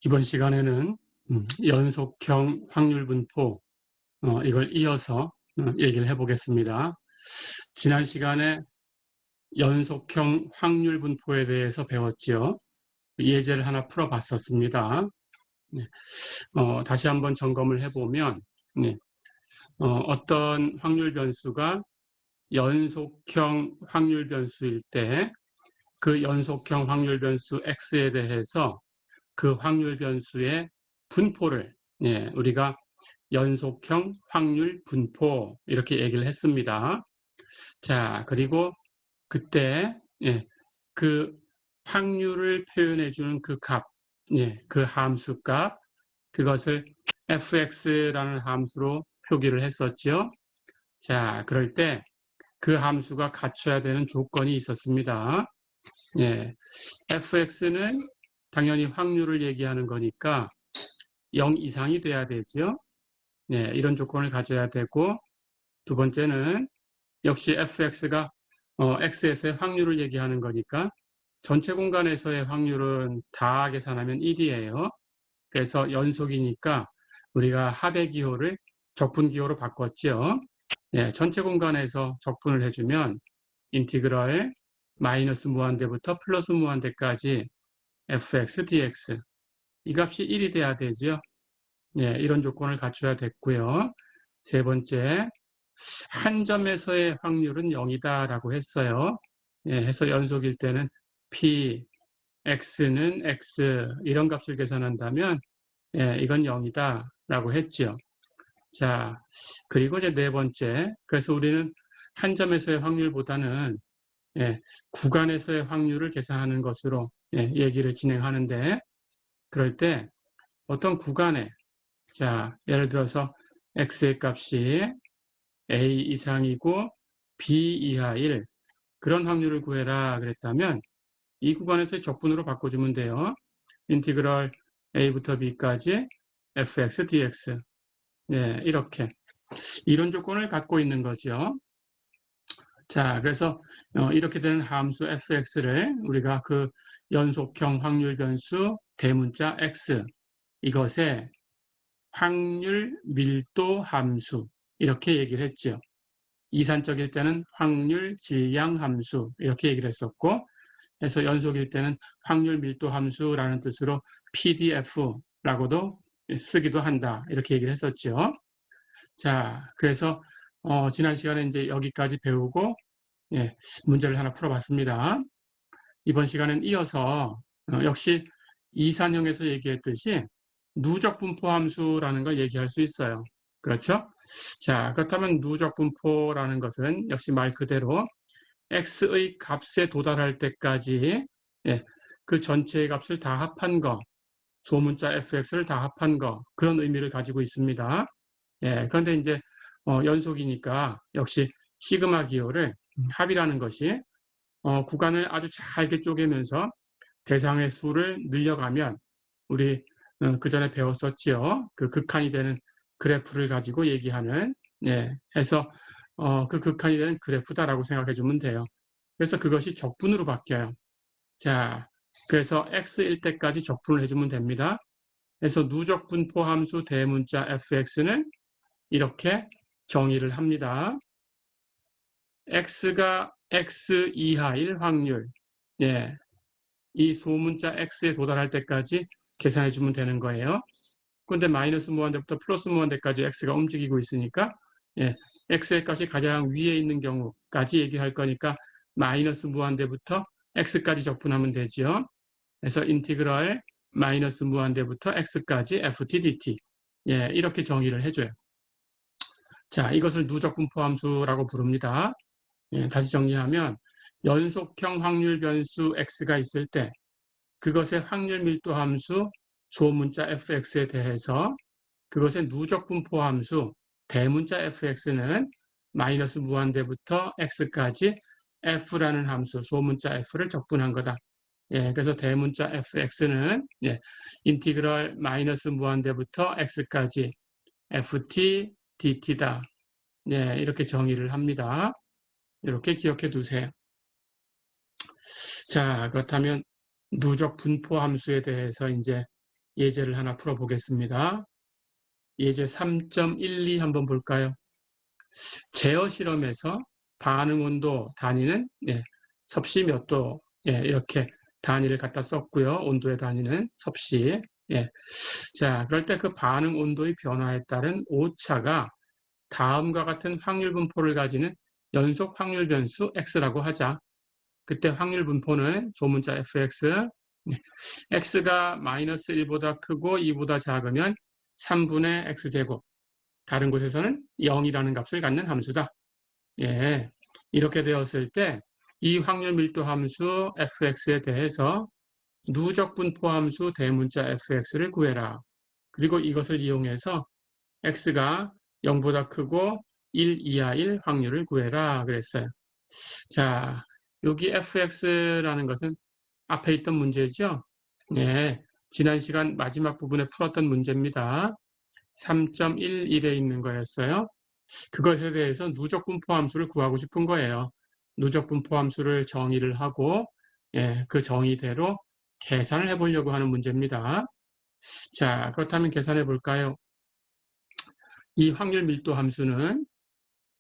이번 시간에는 연속형 확률 분포 이걸 이어서 얘기를 해보겠습니다. 지난 시간에 연속형 확률 분포에 대해서 배웠지요. 예제를 하나 풀어봤었습니다. 네. 다시 한번 점검을 해보면 네. 어떤 확률 변수가 연속형 확률 변수일 때 그 연속형 확률 변수 x에 대해서 그 확률 변수의 분포를 우리가 연속형 확률 분포 이렇게 얘기를 했습니다. 자, 그리고 그때 그 확률을 표현해 주는 그 값, 그 함수 값, 그것을 fx라는 함수로 표기를 했었죠. 자, 그럴 때 그 함수가 갖춰야 되는 조건이 있었습니다. fx는 당연히 확률을 얘기하는 거니까 0 이상이 돼야 되죠. 이런 조건을 가져야 되고, 두 번째는 역시 fx가 x에서의 확률을 얘기하는 거니까 전체 공간에서의 확률은 다 계산하면 1이에요. 그래서 연속이니까 우리가 합의 기호를 적분 기호로 바꿨죠. 전체 공간에서 적분을 해주면 인티그럴 마이너스 무한대부터 플러스 무한대까지 fx dx 이 값이 1이 돼야 되죠. 이런 조건을 갖춰야 됐고요. 세 번째, 한 점에서의 확률은 0이다라고 했어요. 해서 연속일 때는 p, x는 x 이런 값을 계산한다면 이건 0이다라고 했죠. 자, 그리고 이제 네 번째, 그래서 우리는 한 점에서의 확률보다는 구간에서의 확률을 계산하는 것으로 얘기를 진행하는데, 그럴 때 어떤 구간에 자, 예를 들어서 x의 값이 a 이상이고 b 이하일 그런 확률을 구해라 그랬다면 이 구간에서의 적분으로 바꿔주면 돼요. 인티그럴 a부터 b까지 fx dx 이렇게 이런 조건을 갖고 있는 거죠. 자, 그래서 이렇게 되는 함수 fx를 우리가 그 연속형 확률 변수 대문자 x 이것에 확률 밀도 함수 이렇게 얘기를 했죠. 이산적일 때는 확률 질량 함수 이렇게 얘기를 했었고, 그래서 연속일 때는 확률 밀도 함수라는 뜻으로 PDF라고도 쓰기도 한다 이렇게 얘기를 했었죠. 자, 그래서 지난 시간에 이제 여기까지 배우고 문제를 하나 풀어봤습니다. 이번 시간은 이어서 역시 이산형에서 얘기했듯이 누적 분포 함수라는 걸 얘기할 수 있어요. 그렇죠? 자, 그렇다면 누적 분포라는 것은 역시 말 그대로 x의 값에 도달할 때까지 그 전체의 값을 다 합한 거, 소문자 fx를 다 합한 거 그런 의미를 가지고 있습니다. 그런데 이제 연속이니까 역시 시그마 기호를 합이라는 것이 구간을 아주 잘게 쪼개면서 대상의 수를 늘려가면 우리 그 전에 배웠었지요. 그 극한이 되는 그래프를 가지고 얘기하는 해서 그 극한이 되는 그래프다라고 생각해 주면 돼요. 그래서 그것이 적분으로 바뀌어요. 자, 그래서 x일 때까지 적분을 해주면 됩니다. 그래서 누적 분포 함수 대문자 fx는 이렇게 정의를 합니다. x가 x 이하일 확률, 이 소문자 x에 도달할 때까지 계산해 주면 되는 거예요. 그런데 마이너스 무한대부터 플러스 무한대까지 x가 움직이고 있으니까 x의 값이 가장 위에 있는 경우까지 얘기할 거니까 마이너스 무한대부터 x까지 적분하면 되죠. 그래서 인티그럴 마이너스 무한대부터 x까지 ft dt 이렇게 정의를 해줘요. 자, 이것을 누적 분포 함수라고 부릅니다. 다시 정리하면 연속형 확률 변수 x가 있을 때 그것의 확률 밀도 함수 소문자 fx에 대해서 그것의 누적 분포 함수 대문자 fx는 마이너스 무한대부터 x까지 f라는 함수 소문자 f를 적분한 거다. 그래서 대문자 fx는 인티그럴 마이너스 무한대부터 x까지 ft dt다. 이렇게 정의를 합니다. 이렇게 기억해 두세요. 자, 그렇다면 누적 분포 함수에 대해서 이제 예제를 하나 풀어보겠습니다. 예제 3.12 한번 볼까요? 제어 실험에서 반응 온도 단위는 섭씨 몇 도, 이렇게 단위를 갖다 썼고요. 온도의 단위는 섭씨. 자, 그럴 때 그 반응 온도의 변화에 따른 오차가 다음과 같은 확률 분포를 가지는 연속 확률 변수 x라고 하자. 그때 확률 분포는 소문자 fx, x가 마이너스 1보다 크고 2보다 작으면 3분의 x제곱, 다른 곳에서는 0이라는 값을 갖는 함수다. 이렇게 되었을 때 이 확률 밀도 함수 fx에 대해서 누적 분포 함수 대문자 fx를 구해라. 그리고 이것을 이용해서 x가 0보다 크고 1 이하일 확률을 구해라 그랬어요. 자, 여기 fx라는 것은 앞에 있던 문제죠. 지난 시간 마지막 부분에 풀었던 문제입니다. 3.11에 있는 거였어요. 그것에 대해서 누적 분포 함수를 구하고 싶은 거예요. 누적 분포 함수를 정의를 하고 그 정의대로 계산을 해보려고 하는 문제입니다. 자, 그렇다면 계산해 볼까요? 이 확률 밀도 함수는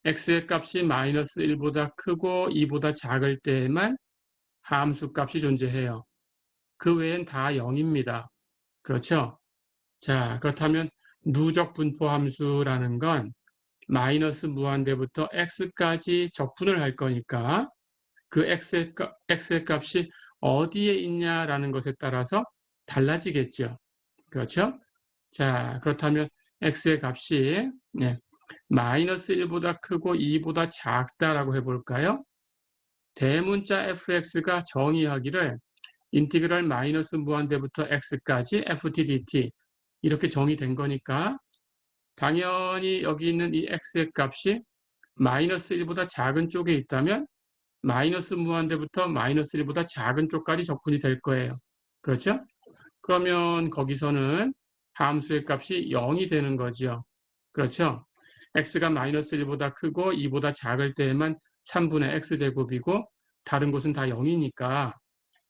x의 값이 마이너스 1보다 크고 2보다 작을 때에만 함수 값이 존재해요. 그 외엔 다 0입니다. 그렇죠? 자, 그렇다면 누적 분포 함수라는 건 마이너스 무한대부터 x까지 적분을 할 거니까 그 x의 값이 어디에 있냐라는 것에 따라서 달라지겠죠. 그렇죠? 자, 그렇다면 x의 값이 마이너스 1보다 크고 2보다 작다라고 해볼까요? 대문자 fx가 정의하기를 인티그럴 마이너스 무한대부터 x까지 ft dt 이렇게 정의된 거니까 당연히 여기 있는 이 x의 값이 마이너스 1보다 작은 쪽에 있다면 마이너스 무한대부터 마이너스 1보다 작은 쪽까지 적분이 될 거예요. 그렇죠? 그러면 거기서는 함수의 값이 0이 되는 거죠. 그렇죠? x가 마이너스 1보다 크고 2보다 작을 때에만 3분의 x제곱이고 다른 곳은 다 0이니까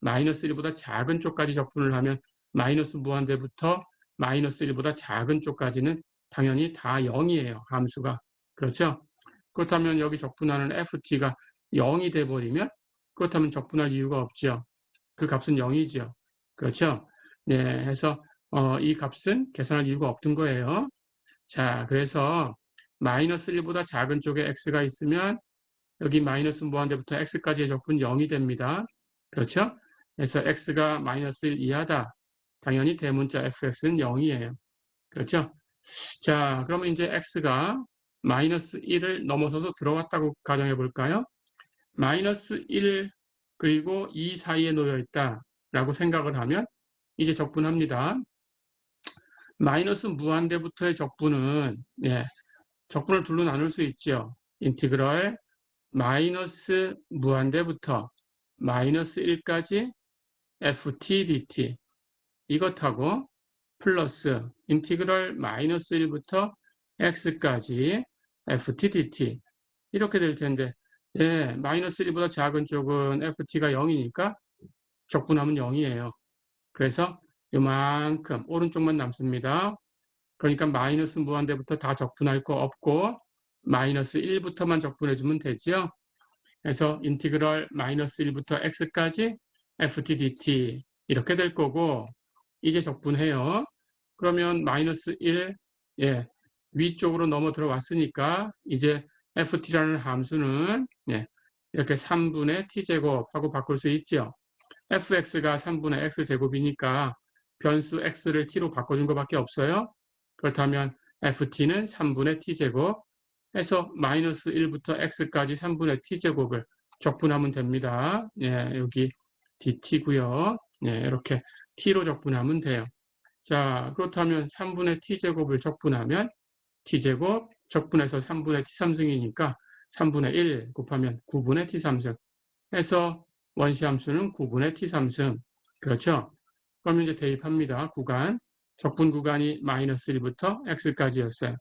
마이너스 1보다 작은 쪽까지 적분을 하면 마이너스 무한대부터 마이너스 1보다 작은 쪽까지는 당연히 다 0이에요. 함수가. 그렇죠? 그렇다면 여기 적분하는 ft가 0이 돼버리면 그렇다면 적분할 이유가 없죠. 그 값은 0이죠. 그렇죠? 해서 이 값은 계산할 이유가 없던 거예요. 자, 그래서 마이너스 1보다 작은 쪽에 x가 있으면 여기 마이너스 무한대부터 x까지의 적분 0이 됩니다. 그렇죠? 그래서 x가 마이너스 1 이하다. 당연히 대문자 fx는 0이에요. 그렇죠? 자, 그러면 이제 x가 마이너스 1을 넘어서서 들어왔다고 가정해 볼까요? 마이너스 1 그리고 2 사이에 놓여 있다라고 생각을 하면 이제 적분합니다. 마이너스 무한대부터의 적분은 적분을 둘로 나눌 수 있죠. 인티그럴 마이너스 무한대부터 마이너스 1까지 ft dt 이것하고 플러스 인티그럴 마이너스 1부터 x까지 ft dt 이렇게 될 텐데 마이너스 1보다 작은 쪽은 ft가 0이니까 적분하면 0이에요. 그래서 이만큼 오른쪽만 남습니다. 그러니까 마이너스 무한대부터 다 적분할 거 없고 마이너스 1부터만 적분해주면 되죠. 그래서 인티그럴 마이너스 1부터 x까지 ft dt 이렇게 될 거고 이제 적분해요. 그러면 마이너스 1 위쪽으로 넘어 들어왔으니까 이제 ft라는 함수는 이렇게 3분의 t제곱하고 바꿀 수 있죠. fx가 3분의 x제곱이니까 변수 x를 t로 바꿔준 것밖에 없어요. 그렇다면 ft는 3분의 t제곱 해서 마이너스 1부터 x까지 3분의 t제곱을 적분하면 됩니다. 여기 dt고요. 이렇게 t로 적분하면 돼요. 자, 그렇다면 3분의 t제곱을 적분하면 t제곱 적분해서 3분의 t3승이니까 3분의 1 곱하면 9분의 t3승 해서 원시함수는 9분의 t3승. 그렇죠? 그러면 이제 대입합니다. 구간. 적분 구간이 마이너스 1부터 x까지였어요.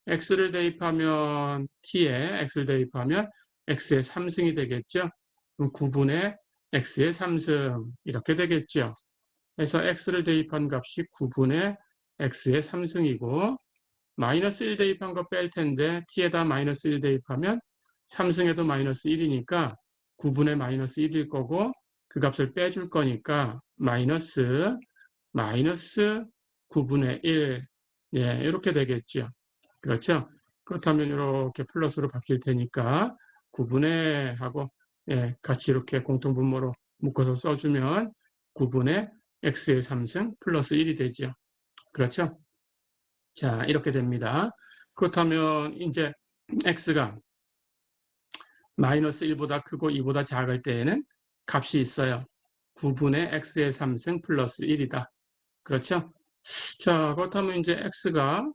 x를 대입하면 t에 x를 대입하면 x의 3승이 되겠죠? 그럼 9분의 x의 3승 이렇게 되겠죠? 해서 x를 대입한 값이 9분의 x의 3승이고 마이너스 1 대입한 거 뺄 텐데 t에다 마이너스 1 대입하면 3승에도 마이너스 1이니까 9분의 마이너스 1일 거고 그 값을 빼줄 거니까 마이너스 9분의 1 예, 이렇게 되겠죠. 그렇죠? 그렇다면 이렇게 플러스로 바뀔 테니까 9분의 하고 예, 같이 이렇게 공통분모로 묶어서 써주면 9분의 x의 3승 플러스 1이 되죠. 그렇죠? 자, 이렇게 됩니다. 그렇다면 이제 x가 마이너스 1보다 크고 2보다 작을 때에는 값이 있어요. 9분의 x의 3승 플러스 1이다. 그렇죠? 자, 그렇다면 이제 x가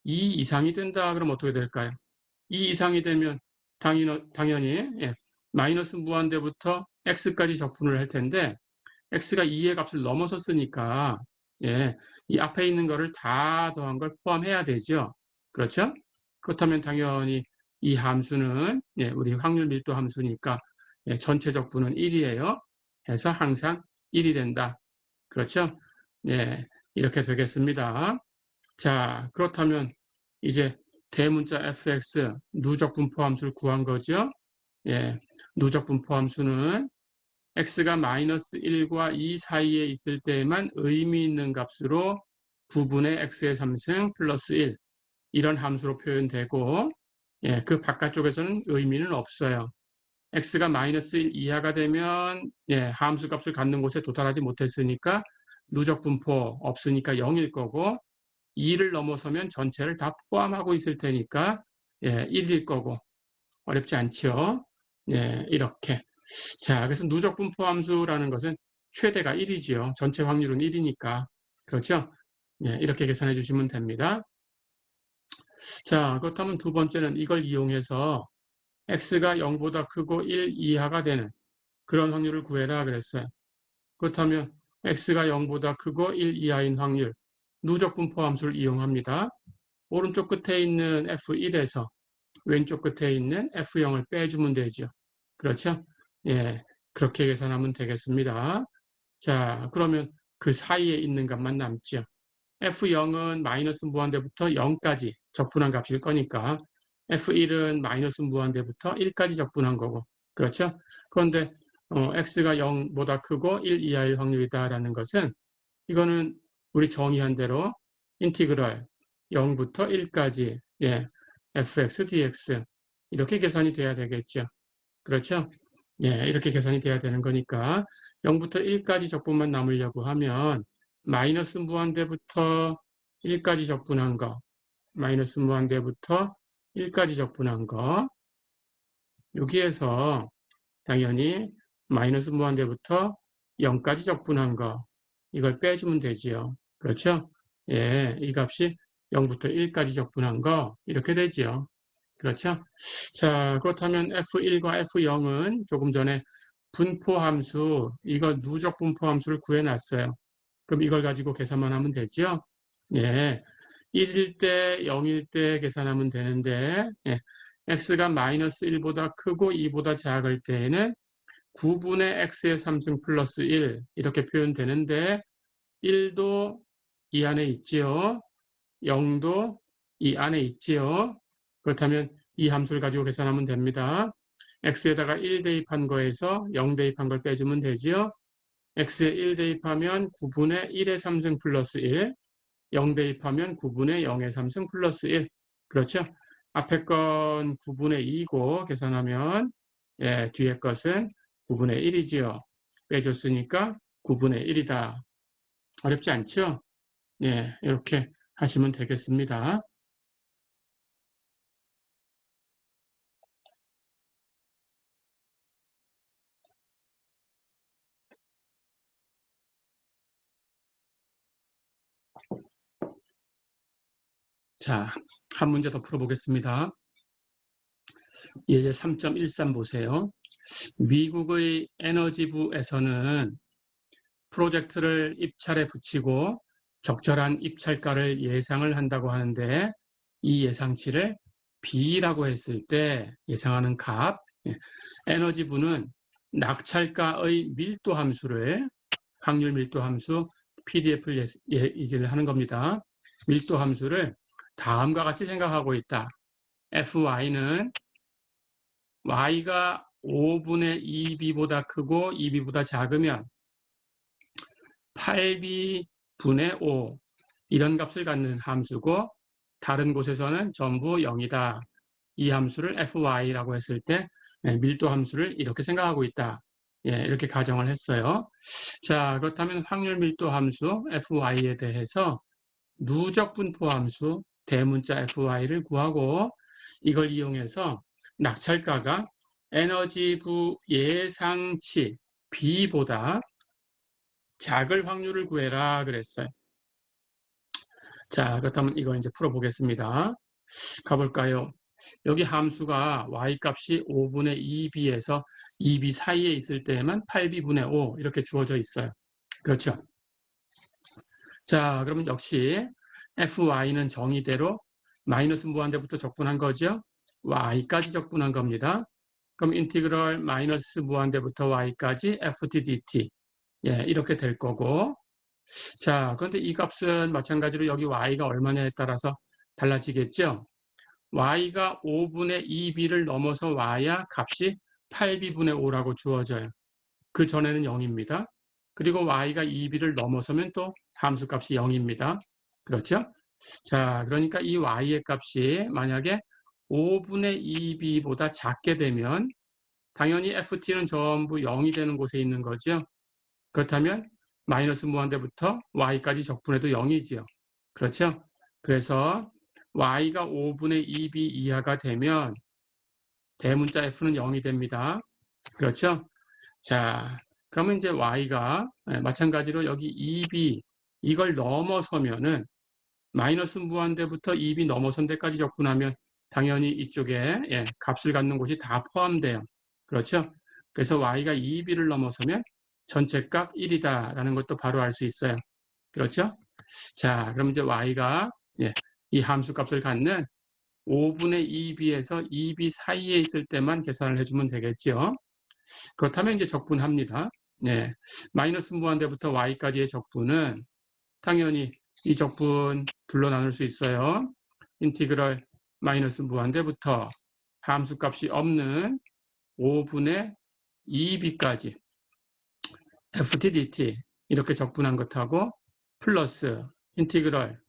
2 이상이 된다. 그럼 어떻게 될까요? 2 이상이 되면 당연히 마이너스 무한대부터 x까지 적분을 할 텐데 x가 2의 값을 넘어섰으니까 이 앞에 있는 거를 다 더한 걸 포함해야 되죠. 그렇죠? 그렇다면 당연히 이 함수는 우리 확률 밀도 함수니까 전체 적분은 1이에요. 해서 항상 1이 된다. 그렇죠? 이렇게 되겠습니다. 자, 그렇다면 이제 대문자 fx 누적 분포함수를 구한 거죠. 누적 분포함수는 x가 마이너스 1과 2 사이에 있을 때에만 의미 있는 값으로 9분의 x의 3승 플러스 1 이런 함수로 표현되고 그 바깥쪽에서는 의미는 없어요. x가 마이너스 1 이하가 되면 함수 값을 갖는 곳에 도달하지 못했으니까 누적 분포 없으니까 0일 거고 2를 넘어서면 전체를 다 포함하고 있을 테니까 1일 거고 어렵지 않죠. 이렇게. 자, 그래서 누적 분포 함수라는 것은 최대가 1이지요. 전체 확률은 1이니까. 그렇죠? 이렇게 계산해 주시면 됩니다. 자, 그렇다면 두 번째는 이걸 이용해서 x가 0보다 크고 1 이하가 되는 그런 확률을 구해라 그랬어요. 그렇다면 x가 0보다 크고 1 이하인 확률, 누적 분포 함수를 이용합니다. 오른쪽 끝에 있는 f1에서 왼쪽 끝에 있는 f0을 빼주면 되죠. 그렇죠? 그렇게 계산하면 되겠습니다. 자, 그러면 그 사이에 있는 값만 남죠. f0은 마이너스 무한대부터 0까지 적분한 값일 거니까 f1은 마이너스 무한대부터 1까지 적분한 거고. 그렇죠? 그런데 x가 0보다 크고 1 이하일 확률이다라는 것은 이거는 우리 정의한 대로 인티그럴 0부터 1까지 fx dx 이렇게 계산이 돼야 되겠죠. 그렇죠? 이렇게 계산이 돼야 되는 거니까 0부터 1까지 적분만 남으려고 하면 마이너스 무한대부터 1까지 적분한 거 마이너스 무한대부터 1까지 적분한 거 여기에서 당연히 마이너스 무한대부터 0까지 적분한 거 이걸 빼주면 되지요. 그렇죠? 이 값이 0부터 1까지 적분한 거 이렇게 되지요. 그렇죠? 자, 그렇다면 F1과 F0은 조금 전에 분포함수, 이거 누적 분포함수를 구해놨어요. 그럼 이걸 가지고 계산만 하면 되죠? 1일 때, 0일 때 계산하면 되는데 x가 마이너스 1보다 크고 2보다 작을 때에는 9분의 x의 3승 플러스 1 이렇게 표현되는데 1도 이 안에 있지요. 0도 이 안에 있지요. 그렇다면 이 함수를 가지고 계산하면 됩니다. x에다가 1 대입한 거에서 0 대입한 걸 빼주면 되지요. x에 1 대입하면 9분의 1의 3승 플러스 1, 0 대입하면 9분의 0의 3승 플러스 1. 그렇죠? 앞에 건 9분의 2고 계산하면 뒤에 것은 9분의 1이지요. 빼줬으니까 9분의 1이다. 어렵지 않죠? 이렇게 하시면 되겠습니다. 자, 한 문제 더 풀어보겠습니다. 예제 3.13 보세요. 미국의 에너지부에서는 프로젝트를 입찰에 붙이고 적절한 입찰가를 예상을 한다고 하는데 이 예상치를 B라고 했을 때 예상하는 값, 에너지부는 낙찰가의 밀도 함수를 확률 밀도 함수 PDF를 얘기를 하는 겁니다. 밀도 함수를 다음과 같이 생각하고 있다. fy는 y가 5분의 2b보다 크고 2b보다 작으면 8b분의 5 이런 값을 갖는 함수고 다른 곳에서는 전부 0이다. 이 함수를 fy라고 했을 때 밀도 함수를 이렇게 생각하고 있다. 이렇게 가정을 했어요. 자, 그렇다면 확률 밀도 함수 fy에 대해서 누적 분포 함수 대문자 fy를 구하고 이걸 이용해서 낙찰가가 에너지부 예상치 b보다 작을 확률을 구해라 그랬어요. 자, 그렇다면 이거 이제 풀어보겠습니다. 가볼까요? 여기 함수가 y값이 5분의 2b에서 2b 사이에 있을 때에만 8b분의 5 이렇게 주어져 있어요. 그렇죠? 자, 그러면 역시 fy는 정의대로 마이너스 무한대부터 적분한 거죠. y까지 적분한 겁니다. 그럼 인티그럴 마이너스 무한대부터 y까지 ft dt 이렇게 될 거고 자, 그런데 이 값은 마찬가지로 여기 y가 얼마냐에 따라서 달라지겠죠. y가 5분의 2b를 넘어서 와야 값이 8b분의 5라고 주어져요. 그 전에는 0입니다. 그리고 y가 2b를 넘어서면 또 함수값이 0입니다. 그렇죠? 자, 그러니까 이 y의 값이 만약에 5분의 2b보다 작게 되면 당연히 ft는 전부 0이 되는 곳에 있는 거죠. 그렇다면 마이너스 무한대부터 y까지 적분해도 0이지요. 그렇죠? 그래서 y가 5분의 2b 이하가 되면 대문자 f는 0이 됩니다. 그렇죠? 자, 그러면 이제 y가 마찬가지로 여기 2b 이걸 넘어서면은 마이너스 무한대부터 2b 넘어선 데까지 적분하면 당연히 이쪽에 값을 갖는 곳이 다 포함돼요. 그렇죠? 그래서 y가 2b를 넘어서면 전체값 1이다라는 것도 바로 알 수 있어요. 그렇죠? 자, 그럼 이제 y가 이 함수값을 갖는 5분의 2b에서 2b 사이에 있을 때만 계산을 해주면 되겠죠. 그렇다면 이제 적분합니다. 마이너스 무한대부터 y까지의 적분은 당연히 이 적분 둘로 나눌 수 있어요. 인티그럴 마이너스 무한대부터 함수값이 없는 5분의 2b까지 ft dt 이렇게 적분한 것하고 플러스 인티그럴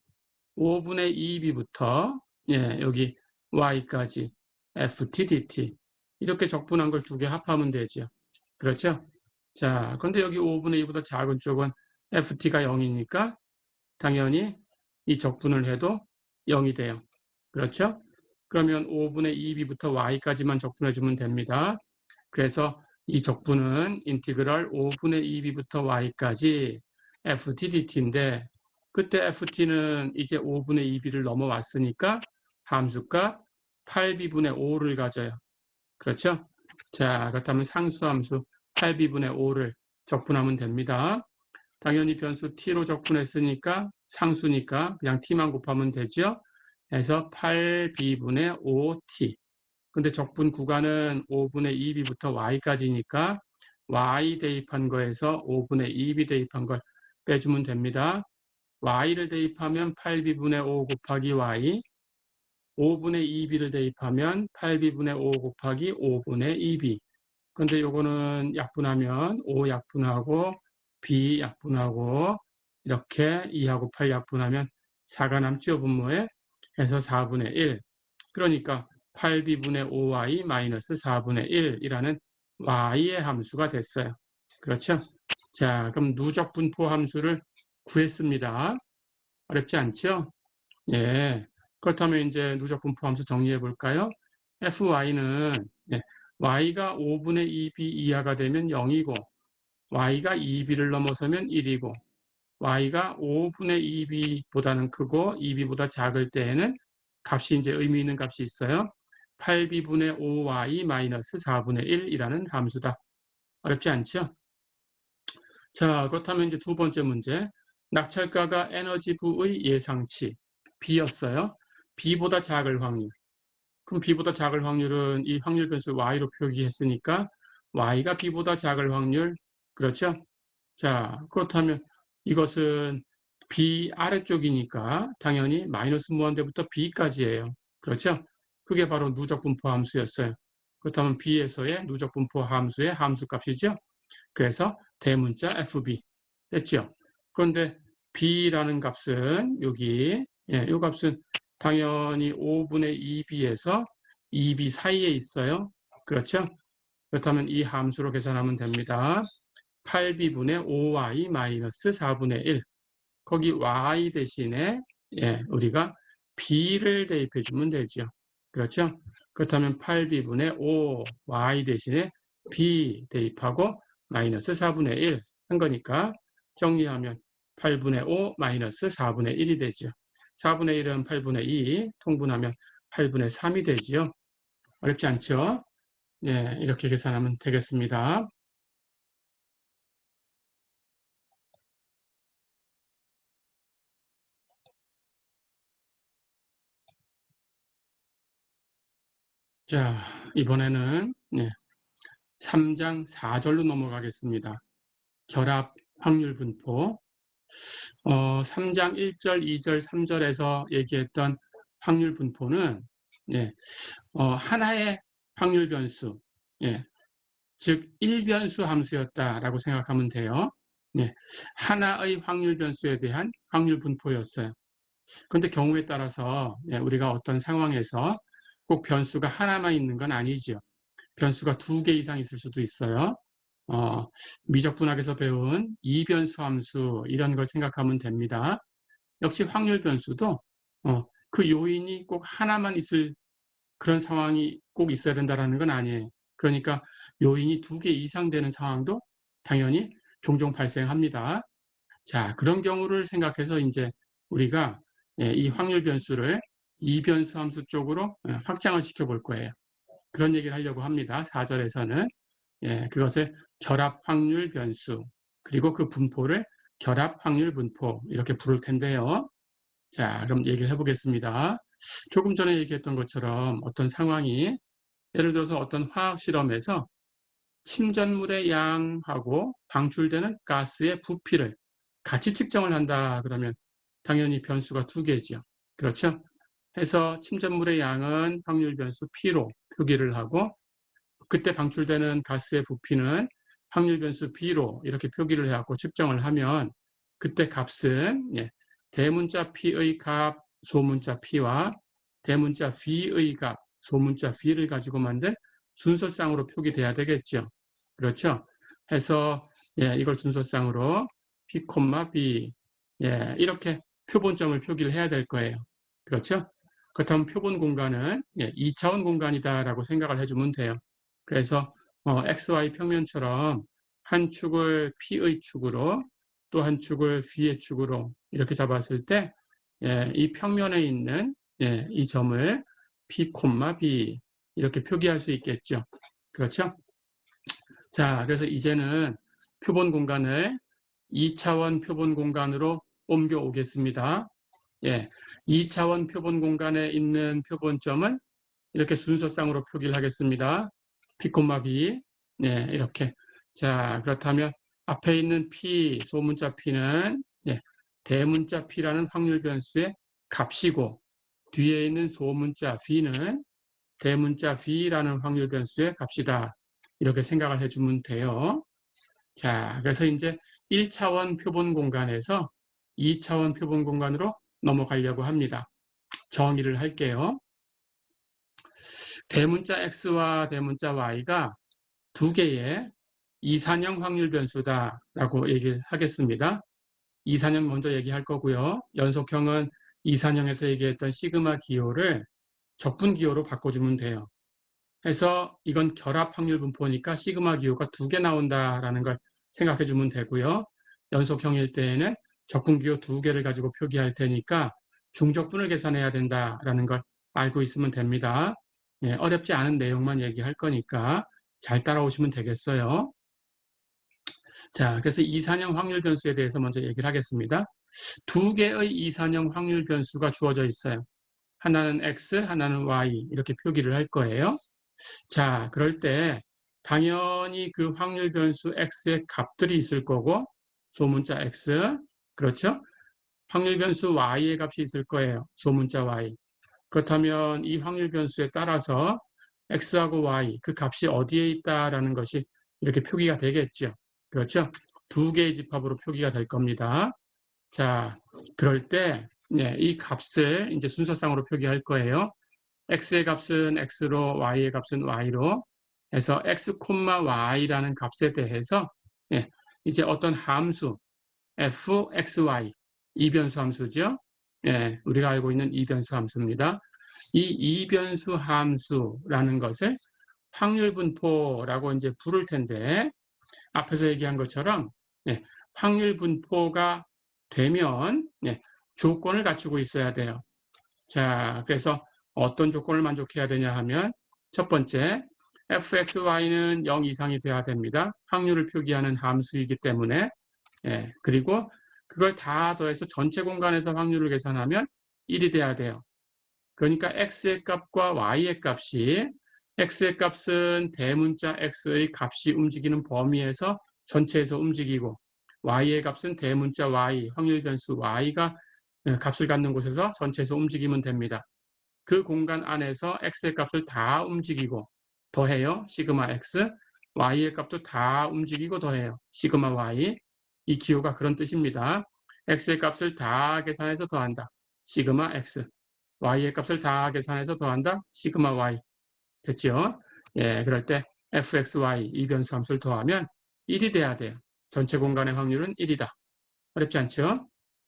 5분의 2b부터 여기 y까지 ft dt 이렇게 적분한 걸 두 개 합하면 되죠. 그렇죠? 자, 그런데 여기 5분의 2보다 작은 쪽은 ft가 0이니까 당연히 이 적분을 해도 0이 돼요. 그렇죠? 그러면 5분의 2b부터 y까지만 적분해주면 됩니다. 그래서 이 적분은 인티그럴 5분의 2b부터 y까지 ft dt인데 그때 ft는 이제 5분의 2b를 넘어왔으니까 함수값 8b분의 5를 가져요. 그렇죠? 자, 그렇다면 상수함수 8b분의 5를 적분하면 됩니다. 당연히 변수 t로 적분했으니까 상수니까 그냥 t만 곱하면 되죠. 그래서 8b분의 5t. 근데 적분 구간은 5분의 2b부터 y까지니까 y 대입한 거에서 5분의 2b 대입한 걸 빼주면 됩니다. y를 대입하면 8b분의 5 곱하기 y, 5분의 2b를 대입하면 8b분의 5 곱하기 5분의 2b. 근데 요거는 약분하면 5 약분하고 b 약분하고 이렇게 2하고 8 약분하면 4가 남죠, 분모에. 해서 4분의 1. 그러니까 8b분의 5y 마이너스 4분의 1이라는 y의 함수가 됐어요. 그렇죠? 자, 그럼 누적 분포 함수를 구했습니다. 어렵지 않죠? 그렇다면 이제 누적 분포 함수 정리해 볼까요? fy는 y가 5분의 2b 이하가 되면 0이고 y가 2b를 넘어서면 1이고 y가 5분의 2b보다는 크고 2b보다 작을 때에는 값이 이제 의미 있는 값이 있어요. 8b분의 5y 마이너스 4분의 1이라는 함수다. 어렵지 않죠? 자, 그렇다면 이제 두 번째 문제. 낙찰가가 에너지부의 예상치 b였어요. b보다 작을 확률. 그럼 b보다 작을 확률은 이 확률 변수 y로 표기했으니까 y가 b보다 작을 확률, 그렇죠? 자, 그렇다면 이것은 B 아래쪽이니까 당연히 마이너스 무한대부터 B까지예요. 그렇죠? 그게 바로 누적 분포 함수였어요. 그렇다면 B에서의 누적 분포 함수의 함수값이죠. 그래서 대문자 FB 됐죠? 그런데 B라는 값은 여기 이 값은 당연히 5분의 2B에서 2B 사이에 있어요. 그렇죠? 그렇다면 이 함수로 계산하면 됩니다. 8b분의 5y 마이너스 4분의 1. 거기 y 대신에 우리가 b를 대입해 주면 되죠. 그렇죠? 그렇다면 8b분의 5y 대신에 b 대입하고 마이너스 4분의 1 한 거니까 정리하면 8분의 5 마이너스 4분의 1이 되죠. 4분의 1은 8분의 2 통분하면 8분의 3이 되지요. 어렵지 않죠? 네, 이렇게 계산하면 되겠습니다. 자, 이번에는 3장 4절로 넘어가겠습니다. 결합 확률 분포. 3장 1절, 2절, 3절에서 얘기했던 확률 분포는 하나의 확률 변수, 즉 1변수 함수였다라고 생각하면 돼요. 하나의 확률 변수에 대한 확률 분포였어요. 그런데 경우에 따라서 우리가 어떤 상황에서 꼭 변수가 하나만 있는 건 아니죠. 변수가 2개 이상 있을 수도 있어요. 미적분학에서 배운 이변수 함수 이런 걸 생각하면 됩니다. 역시 확률 변수도 그 요인이 꼭 하나만 있을 그런 상황이 꼭 있어야 된다는 건 아니에요. 그러니까 요인이 2개 이상 되는 상황도 당연히 종종 발생합니다. 자, 그런 경우를 생각해서 이제 우리가 이 확률 변수를 이변수 함수 쪽으로 확장을 시켜볼 거예요. 그런 얘기를 하려고 합니다. 4절에서는 그것을 결합 확률 변수 그리고 그 분포를 결합 확률 분포 이렇게 부를 텐데요. 자, 그럼 얘기를 해보겠습니다. 조금 전에 얘기했던 것처럼 어떤 상황이 예를 들어서 어떤 화학 실험에서 침전물의 양하고 방출되는 가스의 부피를 같이 측정을 한다 그러면 당연히 변수가 2개죠. 그렇죠? 해서 침전물의 양은 확률 변수 P로 표기를 하고 그때 방출되는 가스의 부피는 확률 변수 B로 이렇게 표기를 해갖고 측정을 하면 그때 값은 대문자 P의 값, 소문자 P와 대문자 V의 값, 소문자 V를 가지고 만든 순서쌍으로 표기돼야 되겠죠. 그렇죠? 해서 이걸 순서쌍으로 P, B 이렇게 표본점을 표기를 해야 될 거예요. 그렇죠? 그렇다면 표본 공간은 2차원 공간이다라고 생각을 해주면 돼요. 그래서 XY 평면처럼 한 축을 P의 축으로 또 한 축을 V의 축으로 이렇게 잡았을 때 이 평면에 있는 이 점을 P, B 이렇게 표기할 수 있겠죠. 그렇죠? 자, 그래서 이제는 표본 공간을 2차원 표본 공간으로 옮겨 오겠습니다. 2차원 표본 공간에 있는 표본점은 이렇게 순서쌍으로 표기를 하겠습니다. P, B 이렇게. 자, 그렇다면 앞에 있는 P, 소문자 P는 대문자 P라는 확률 변수의 값이고 뒤에 있는 소문자 V는 대문자 V라는 확률 변수의 값이다. 이렇게 생각을 해주면 돼요. 자, 그래서 이제 1차원 표본 공간에서 2차원 표본 공간으로 넘어가려고 합니다. 정의를 할게요. 대문자 X와 대문자 Y가 2개의 이산형 확률 변수다라고 얘기를 하겠습니다. 이산형 먼저 얘기할 거고요. 연속형은 이산형에서 얘기했던 시그마 기호를 적분 기호로 바꿔주면 돼요. 해서 이건 결합 확률 분포니까 시그마 기호가 2개 나온다라는 걸 생각해 주면 되고요. 연속형일 때에는 적분 기호 2개를 가지고 표기할 테니까 중적분을 계산해야 된다라는 걸 알고 있으면 됩니다. 어렵지 않은 내용만 얘기할 거니까 잘 따라오시면 되겠어요. 자, 그래서 이산형 확률 변수에 대해서 먼저 얘기를 하겠습니다. 2개의 이산형 확률 변수가 주어져 있어요. 하나는 X, 하나는 Y 이렇게 표기를 할 거예요. 자, 그럴 때 당연히 그 확률 변수 X의 값들이 있을 거고 소문자 x, 그렇죠? 확률 변수 y의 값이 있을 거예요. 소문자 y. 그렇다면 이 확률 변수에 따라서 x하고 y, 그 값이 어디에 있다라는 것이 이렇게 표기가 되겠죠. 그렇죠? 두 개의 집합으로 표기가 될 겁니다. 자, 그럴 때, 네, 이 값을 이제 순서상으로 표기할 거예요. x의 값은 x로, y의 값은 y로 해서 x, y라는 값에 대해서 예, 이제 어떤 함수 f, x, y 이변수 함수죠. 예, 우리가 알고 있는 이변수 함수입니다. 이 이변수 함수라는 것을 확률 분포라고 이제 부를 텐데 앞에서 얘기한 것처럼 예, 확률 분포가 되면 예, 조건을 갖추고 있어야 돼요. 자, 그래서 어떤 조건을 만족해야 되냐 하면 첫 번째, fxy는 0 이상이 돼야 됩니다. 확률을 표기하는 함수이기 때문에 예, 그리고 그걸 다 더해서 전체 공간에서 확률을 계산하면 1이 돼야 돼요. 그러니까 x의 값과 y의 값이 x의 값은 대문자 x의 값이 움직이는 범위에서 전체에서 움직이고 y의 값은 대문자 y, 확률 변수 y가 값을 갖는 곳에서 전체에서 움직이면 됩니다. 그 공간 안에서 x의 값을 다 움직이고 더해요. 시그마 x, y의 값도 다 움직이고 더해요. 시그마 y. 이 기호가 그런 뜻입니다. x의 값을 다 계산해서 더한다. 시그마 x. y의 값을 다 계산해서 더한다. 시그마 y. 됐죠? 예, 그럴 때 fxy 이 변수 함수를 더하면 1이 돼야 돼요. 전체 공간의 확률은 1이다. 어렵지 않죠?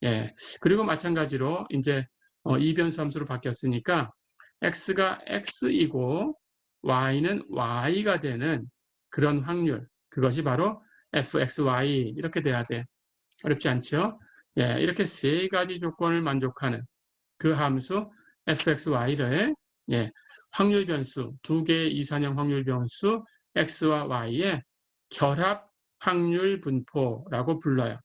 예. 그리고 마찬가지로 이제 이 변수 함수로 바뀌었으니까 x가 x이고 y는 y가 되는 그런 확률, 그것이 바로 fxy 이렇게 돼야 돼요. 어렵지 않죠? 예, 이렇게 세 가지 조건을 만족하는 그 함수 fxy를 예, 확률 변수, 두 개의 이산형 확률 변수 x와 y의 결합 확률 분포라고 불러요.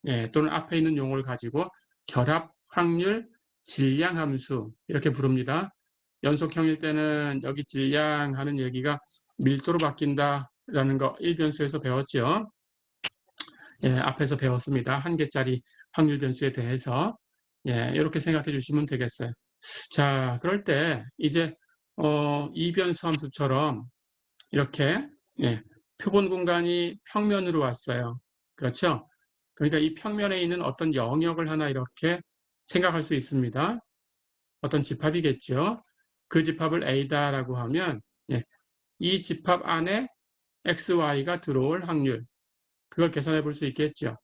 예, 또는 앞에 있는 용어를 가지고 결합 확률 질량 함수 이렇게 부릅니다. 연속형일 때는 여기 질량하는 얘기가 밀도로 바뀐다라는 거 1변수에서 배웠죠. 예, 앞에서 배웠습니다. 한 개짜리 확률 변수에 대해서 예, 이렇게 생각해 주시면 되겠어요. 자, 그럴 때 이제 이변수 함수처럼 이렇게 예, 표본 공간이 평면으로 왔어요. 그렇죠? 그러니까 이 평면에 있는 어떤 영역을 하나 이렇게 생각할 수 있습니다. 어떤 집합이겠죠. 그 집합을 A다라고 하면 예, 이 집합 안에 XY가 들어올 확률 그걸 계산해 볼 수 있겠죠.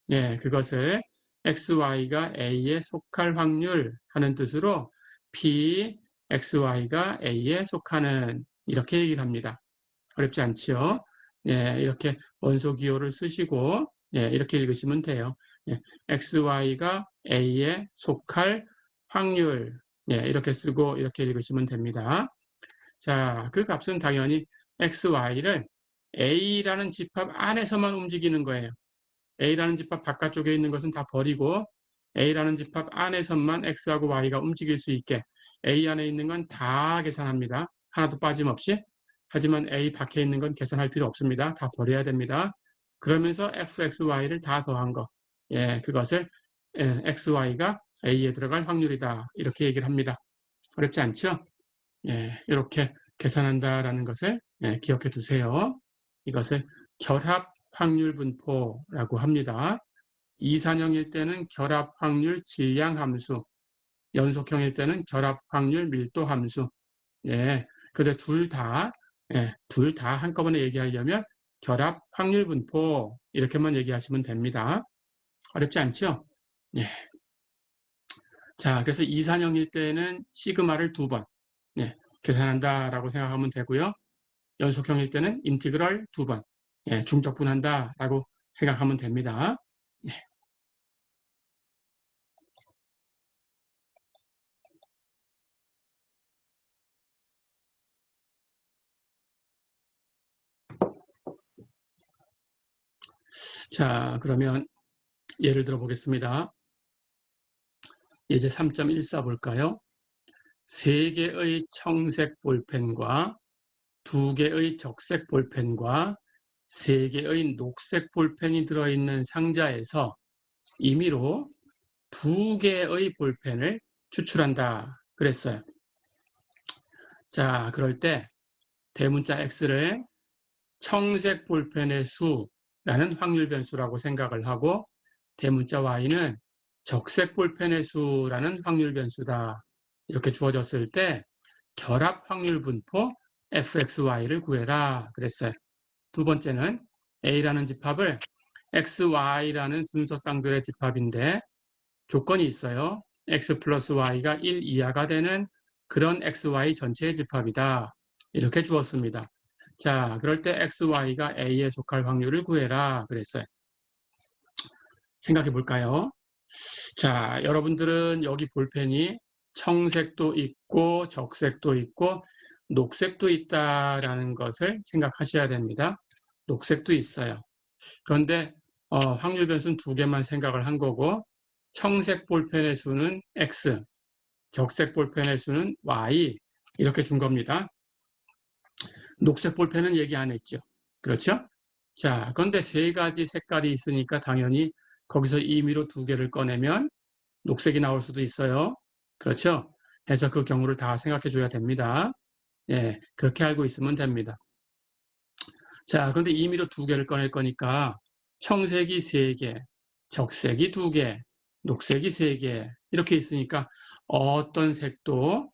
예, 그것을 XY가 A에 속할 확률 하는 뜻으로 P, XY가 A에 속하는 이렇게 얘기를 합니다. 어렵지 않지요? 예, 이렇게 원소 기호를 쓰시고 예, 이렇게 읽으시면 돼요. 예, XY가 A에 속할 확률 예, 이렇게 쓰고 이렇게 읽으시면 됩니다. 자, 그 값은 당연히 XY를 A라는 집합 안에서만 움직이는 거예요. A라는 집합 바깥쪽에 있는 것은 다 버리고 A라는 집합 안에서만 X하고 Y가 움직일 수 있게 A 안에 있는 건 다 계산합니다. 하나도 빠짐없이. 하지만 A 밖에 있는 건 계산할 필요 없습니다. 다 버려야 됩니다. 그러면서 FXY를 다 더한 거. 예, 그것을 XY가 A에 들어갈 확률이다. 이렇게 얘기를 합니다. 어렵지 않죠? 예, 이렇게 계산한다라는 것을 예, 기억해 두세요. 이것을 결합 확률 분포라고 합니다. 이산형일 때는 결합 확률 질량 함수, 연속형일 때는 결합 확률 밀도 함수. 예, 근데 둘 다 한꺼번에 얘기하려면 결합 확률 분포 이렇게만 얘기하시면 됩니다. 어렵지 않죠? 예. 자, 그래서 이산형일 때는 시그마를 2번 예, 계산한다라고 생각하면 되고요. 연속형일 때는 인티그럴 2번 예, 중적분한다라고 생각하면 됩니다. 예. 자, 그러면 예를 들어 보겠습니다. 예제 3.14 볼까요? 3개의 청색 볼펜과 2개의 적색 볼펜과 3개의 녹색 볼펜이 들어있는 상자에서 임의로 2개의 볼펜을 추출한다 그랬어요. 자, 그럴 때 대문자 x를 청색 볼펜의 수라는 확률 변수라고 생각을 하고 대문자 y는 적색 볼펜의 수라는 확률 변수다. 이렇게 주어졌을 때 결합 확률 분포 fxy를 구해라 그랬어요. 두 번째는 a라는 집합을 xy라는 순서 쌍들의 집합인데 조건이 있어요. x 플러스 y가 1 이하가 되는 그런 xy 전체의 집합이다. 이렇게 주었습니다. 자, 그럴 때 xy가 a에 속할 확률을 구해라 그랬어요. 생각해 볼까요? 자, 여러분들은 여기 볼펜이 청색도 있고 적색도 있고 녹색도 있다라는 것을 생각하셔야 됩니다. 녹색도 있어요. 그런데 확률 변수는 2개만 생각을 한 거고 청색 볼펜의 수는 x, 적색 볼펜의 수는 y 이렇게 준 겁니다. 녹색 볼펜은 얘기 안 했죠. 그렇죠? 자, 그런데 3가지 색깔이 있으니까 당연히 거기서 임의로 2개를 꺼내면 녹색이 나올 수도 있어요. 그렇죠? 해서 그 경우를 다 생각해 줘야 됩니다. 예, 그렇게 알고 있으면 됩니다. 자, 그런데 임의로 2개를 꺼낼 거니까 청색이 3개, 적색이 2개, 녹색이 3개 이렇게 있으니까 어떤 색도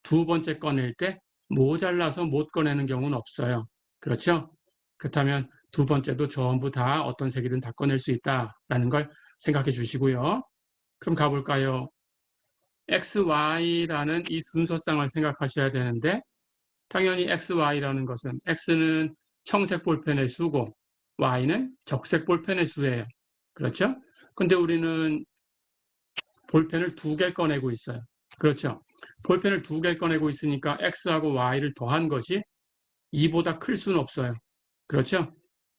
두 번째 꺼낼 때 모자라서 못 꺼내는 경우는 없어요. 그렇죠? 그렇다면 두 번째도 전부 다 어떤 색이든 다 꺼낼 수 있다라는 걸 생각해 주시고요. 그럼 가볼까요? XY라는 이 순서쌍을 생각하셔야 되는데 당연히 XY라는 것은 X는 청색 볼펜의 수고 Y는 적색 볼펜의 수예요. 그렇죠? 근데 우리는 볼펜을 2개 꺼내고 있어요. 그렇죠? 볼펜을 2개 꺼내고 있으니까 X하고 Y를 더한 것이 2보다 클 수는 없어요. 그렇죠?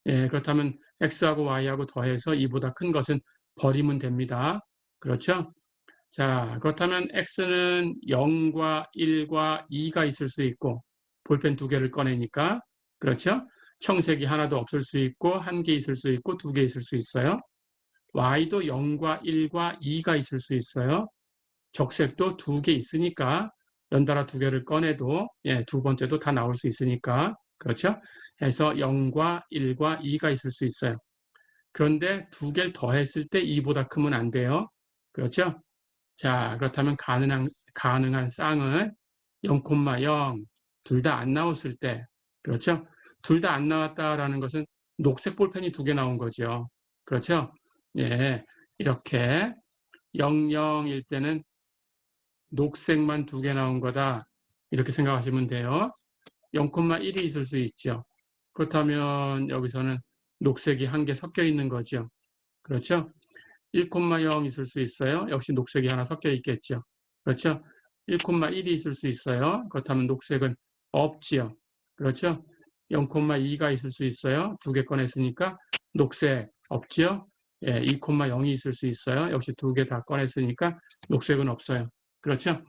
예, 그렇다면 X하고 Y하고 더해서 2보다 큰 것은 버리면 됩니다. 그렇죠? 자, 그렇다면 X는 0과 1과 2가 있을 수 있고 볼펜 2개를 꺼내니까 그렇죠? 청색이 하나도 없을 수 있고 1개 있을 수 있고 2개 있을 수 있어요. Y도 0과 1과 2가 있을 수 있어요. 적색도 2개 있으니까 연달아 2개를 꺼내도 두 번째도 다 나올 수 있으니까 그렇죠? 해서 0과 1과 2가 있을 수 있어요. 그런데 2개를 더했을 때 2보다 크면 안 돼요. 그렇죠? 자, 그렇다면 가능한 쌍은 0,0 둘 다 안 나왔을 때 그렇죠? 둘 다 안 나왔다라는 것은 녹색 볼펜이 2개 나온 거죠. 그렇죠? 예, 이렇게 00일 때는 녹색만 2개 나온 거다. 이렇게 생각하시면 돼요. 0,1이 있을 수 있죠. 그렇다면 여기서는 녹색이 1개 섞여 있는 거죠. 그렇죠? 1,0 있을 수 있어요. 역시 녹색이 하나 섞여 있겠죠. 그렇죠? 1,1이 있을 수 있어요. 그렇다면 녹색은 없지요. 그렇죠? 0,2가 있을 수 있어요. 2개 꺼냈으니까 녹색 없지요. 예, 2,0이 있을 수 있어요. 역시 2개 다 꺼냈으니까 녹색은 없어요. 그렇죠?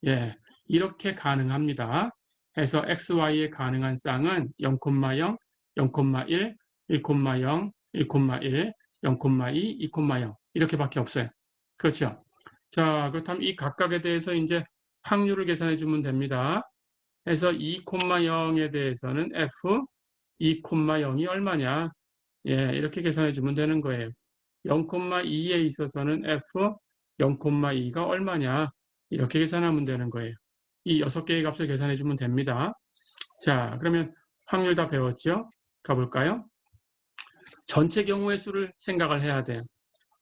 예, 이렇게 가능합니다. 해서 XY의 가능한 쌍은 0,0, 0,1, 1,0, 1,1, 0,2, 2,0 이렇게밖에 없어요. 그렇죠? 자, 그렇다면 이 각각에 대해서 이제 확률을 계산해 주면 됩니다. 그래서 2,0에 대해서는 F 2,0이 얼마냐? 예, 이렇게 계산해 주면 되는 거예요. 0,2에 있어서는 F 0,2가 얼마냐? 이렇게 계산하면 되는 거예요. 이 6개의 값을 계산해 주면 됩니다. 자, 그러면 확률 다 배웠죠? 가볼까요? 전체 경우의 수를 생각을 해야 돼요.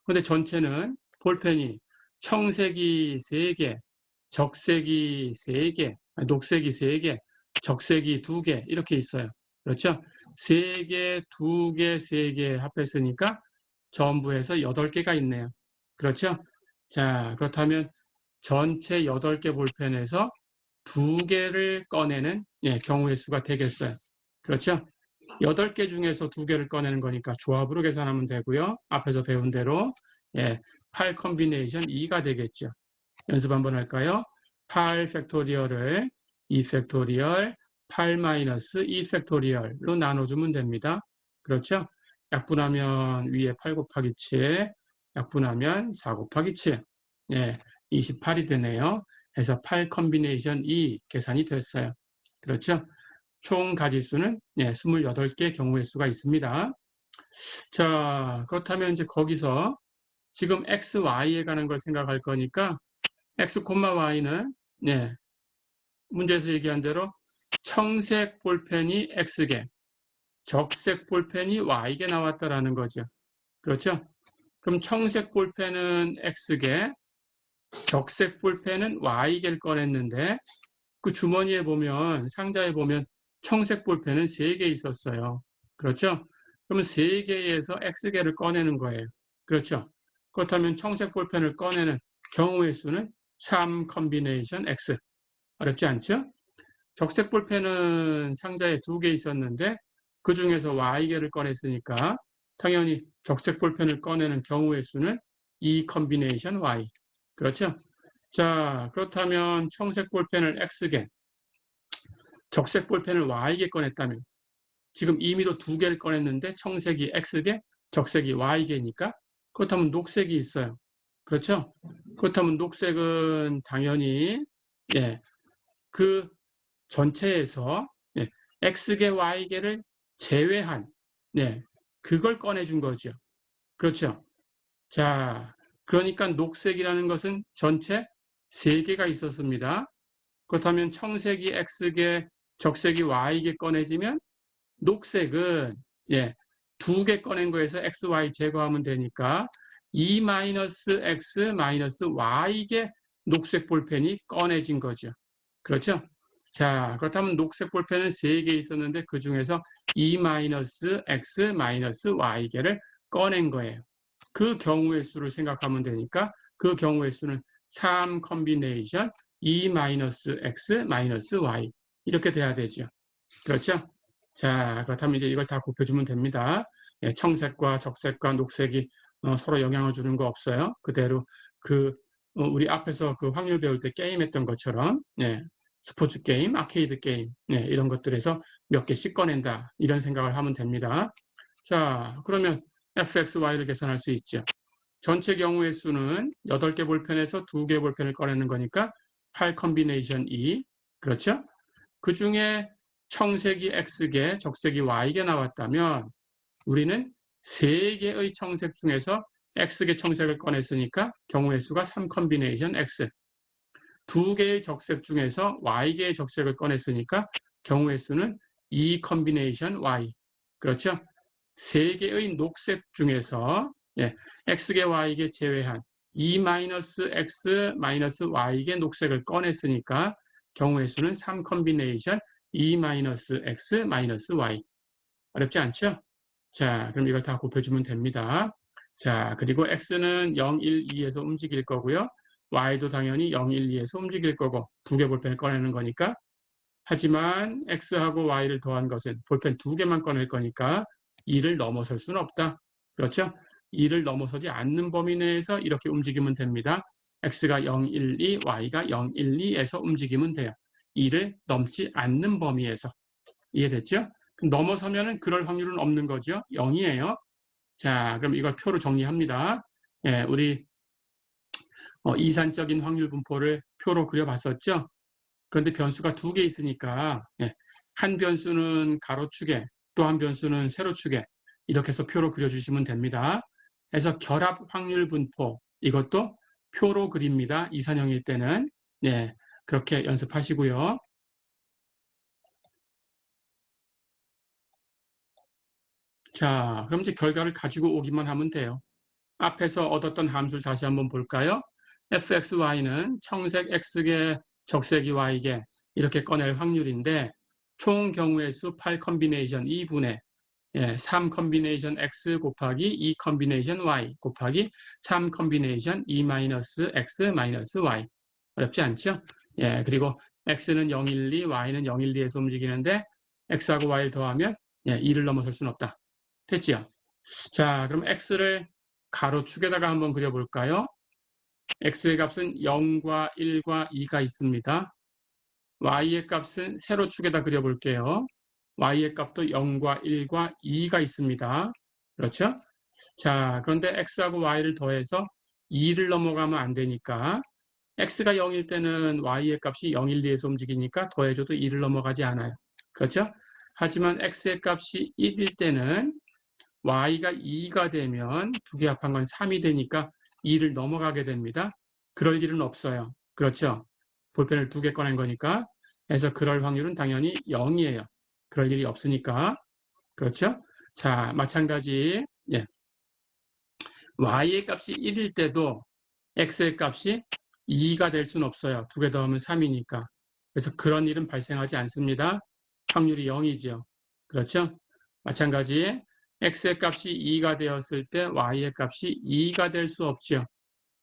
근데 전체는 볼펜이 청색이 3개, 적색이 3개, 녹색이 3개, 적색이 2개 이렇게 있어요. 그렇죠? 3개, 2개, 3개 합했으니까 전부 해서 8개가 있네요. 그렇죠? 자, 그렇다면 전체 8개 볼펜에서 2개를 꺼내는 경우의 수가 되겠어요. 그렇죠? 8개 중에서 2개를 꺼내는 거니까 조합으로 계산하면 되고요. 앞에서 배운 대로 8 컨비네이션 2가 되겠죠. 연습 한번 할까요? 8 팩토리얼을 2 팩토리얼 8 마이너스 2 팩토리얼로 나눠주면 됩니다. 그렇죠? 약분하면 위에 8 곱하기 7, 약분하면 4 곱하기 7. 예, 28이 되네요. 그래서 8 컨비네이션 2 계산이 됐어요. 그렇죠? 총 가지수는 28개 경우의 수가 있습니다. 자, 그렇다면 이제 거기서 지금 x, y에 관한 걸 생각할 거니까 x, y는 문제에서 얘기한 대로 청색 볼펜이 x개, 적색 볼펜이 y개 나왔다라는 거죠. 그렇죠? 그럼 청색 볼펜은 x개, 적색 볼펜은 y개를 꺼냈는데 그 주머니에 보면, 상자에 보면 청색 볼펜은 3개 있었어요. 그렇죠? 그러면 3개에서 x개를 꺼내는 거예요. 그렇죠? 그렇다면 청색 볼펜을 꺼내는 경우의 수는 3 컨비네이션 x. 어렵지 않죠? 적색 볼펜은 상자에 2개 있었는데 그 중에서 y개를 꺼냈으니까 당연히 적색 볼펜을 꺼내는 경우의 수는 2 컨비네이션 y. 그렇죠? 자, 그렇다면 청색 볼펜을 x개, 적색 볼펜을 y개 꺼냈다면 지금 임의로 2개를 꺼냈는데 청색이 x개, 적색이 y개니까 그렇다면 녹색이 있어요. 그렇죠? 그렇다면 녹색은 당연히 그 전체에서 x개, y개를 제외한 그걸 꺼내준 거죠. 그렇죠? 자, 그러니까 녹색이라는 것은 전체 3개가 있었습니다. 그렇다면 청색이 x개, 적색이 y개 꺼내지면 녹색은 2개 꺼낸 거에서 x, y 제거하면 되니까 2-x -y개 녹색 볼펜이 꺼내진 거죠. 그렇죠? 자, 그렇다면 녹색 볼펜은 3개 있었는데 그 중에서 2-x -y개를 꺼낸 거예요. 그 경우의 수를 생각하면 되니까 그 경우의 수는 3 컨비네이션 2-x -y 이렇게 돼야 되죠. 그렇죠? 자, 그렇다면 이제 이걸 다 곱해주면 됩니다. 청색과 적색과 녹색이 서로 영향을 주는 거 없어요. 그대로 우리 앞에서 그 확률 배울 때 게임했던 것처럼 스포츠 게임, 아케이드 게임 이런 것들에서 몇 개씩 꺼낸다 이런 생각을 하면 됩니다. 자, 그러면 fxy를 계산할 수 있죠. 전체 경우의 수는 8개 볼펜에서 2개 볼펜을 꺼내는 거니까 8 컨비네이션 2. 그렇죠? 그 중에 청색이 x개, 적색이 y개 나왔다면 우리는 3개의 청색 중에서 x개 청색을 꺼냈으니까 경우의 수가 3 컨비네이션 x. 2개의 적색 중에서 y개의 적색을 꺼냈으니까 경우의 수는 2 컨비네이션 y. 그렇죠? 3개의 녹색 중에서 x개, y개 제외한 2-x -y개 녹색을 꺼냈으니까 경우의 수는 3 컨비네이션 2-x -y. 어렵지 않죠? 자, 그럼 이걸 다 곱해주면 됩니다. 자, 그리고 x는 0, 1, 2에서 움직일 거고요. y도 당연히 0, 1, 2에서 움직일 거고 2개 볼펜을 꺼내는 거니까. 하지만 x하고 y를 더한 것은 볼펜 2개만 꺼낼 거니까 2를 넘어설 수는 없다. 그렇죠? 2를 넘어서지 않는 범위 내에서 이렇게 움직이면 됩니다. x가 0, 1, 2, y가 0, 1, 2에서 움직이면 돼요. 2를 넘지 않는 범위에서. 이해됐죠? 넘어서면은 그럴 확률은 없는 거죠. 0이에요. 자, 그럼 이걸 표로 정리합니다. 우리 이산적인 확률 분포를 표로 그려봤었죠. 그런데 변수가 2개 있으니까 한 변수는 가로축에 또 한 변수는 세로축에 이렇게 해서 표로 그려주시면 됩니다. 그래서 결합 확률 분포 이것도 표로 그립니다. 이산형일 때는 그렇게 연습하시고요. 자, 그럼 이제 결과를 가지고 오기만 하면 돼요. 앞에서 얻었던 함수를 다시 한번 볼까요? fxy는 청색 x개, 적색이 y개 이렇게 꺼낼 확률인데 총 경우의 수 8 컨비네이션 2분의 3 컨비네이션 x 곱하기 2 컨비네이션 y 곱하기 3 컨비네이션 2-x -y. 어렵지 않죠? 그리고 x는 0, 1, 2, y는 0, 1, 2에서 움직이는데 x하고 y를 더하면 2를 넘어설 수는 없다. 됐지요? 자, 그럼 x를 가로축에다가 한번 그려볼까요? x의 값은 0과 1과 2가 있습니다. y의 값은 세로축에다 그려볼게요. y의 값도 0과 1과 2가 있습니다. 그렇죠? 자, 그런데 x하고 y를 더해서 2를 넘어가면 안 되니까 x가 0일 때는 y의 값이 0, 1, 2에서 움직이니까 더해줘도 2를 넘어가지 않아요. 그렇죠? 하지만 x의 값이 1일 때는 y가 2가 되면 두 개 합한 건 3이 되니까 2를 넘어가게 됩니다. 그럴 일은 없어요. 그렇죠? 볼펜을 두 개 꺼낸 거니까. 그래서 그럴 확률은 당연히 0이에요. 그럴 일이 없으니까. 그렇죠? 자, 마찬가지. 예. y의 값이 1일 때도 x의 값이 2가 될 수는 없어요. 두 개 더하면 3이니까. 그래서 그런 일은 발생하지 않습니다. 확률이 0이죠. 그렇죠? 마찬가지 x의 값이 2가 되었을 때 y의 값이 2가 될 수 없죠.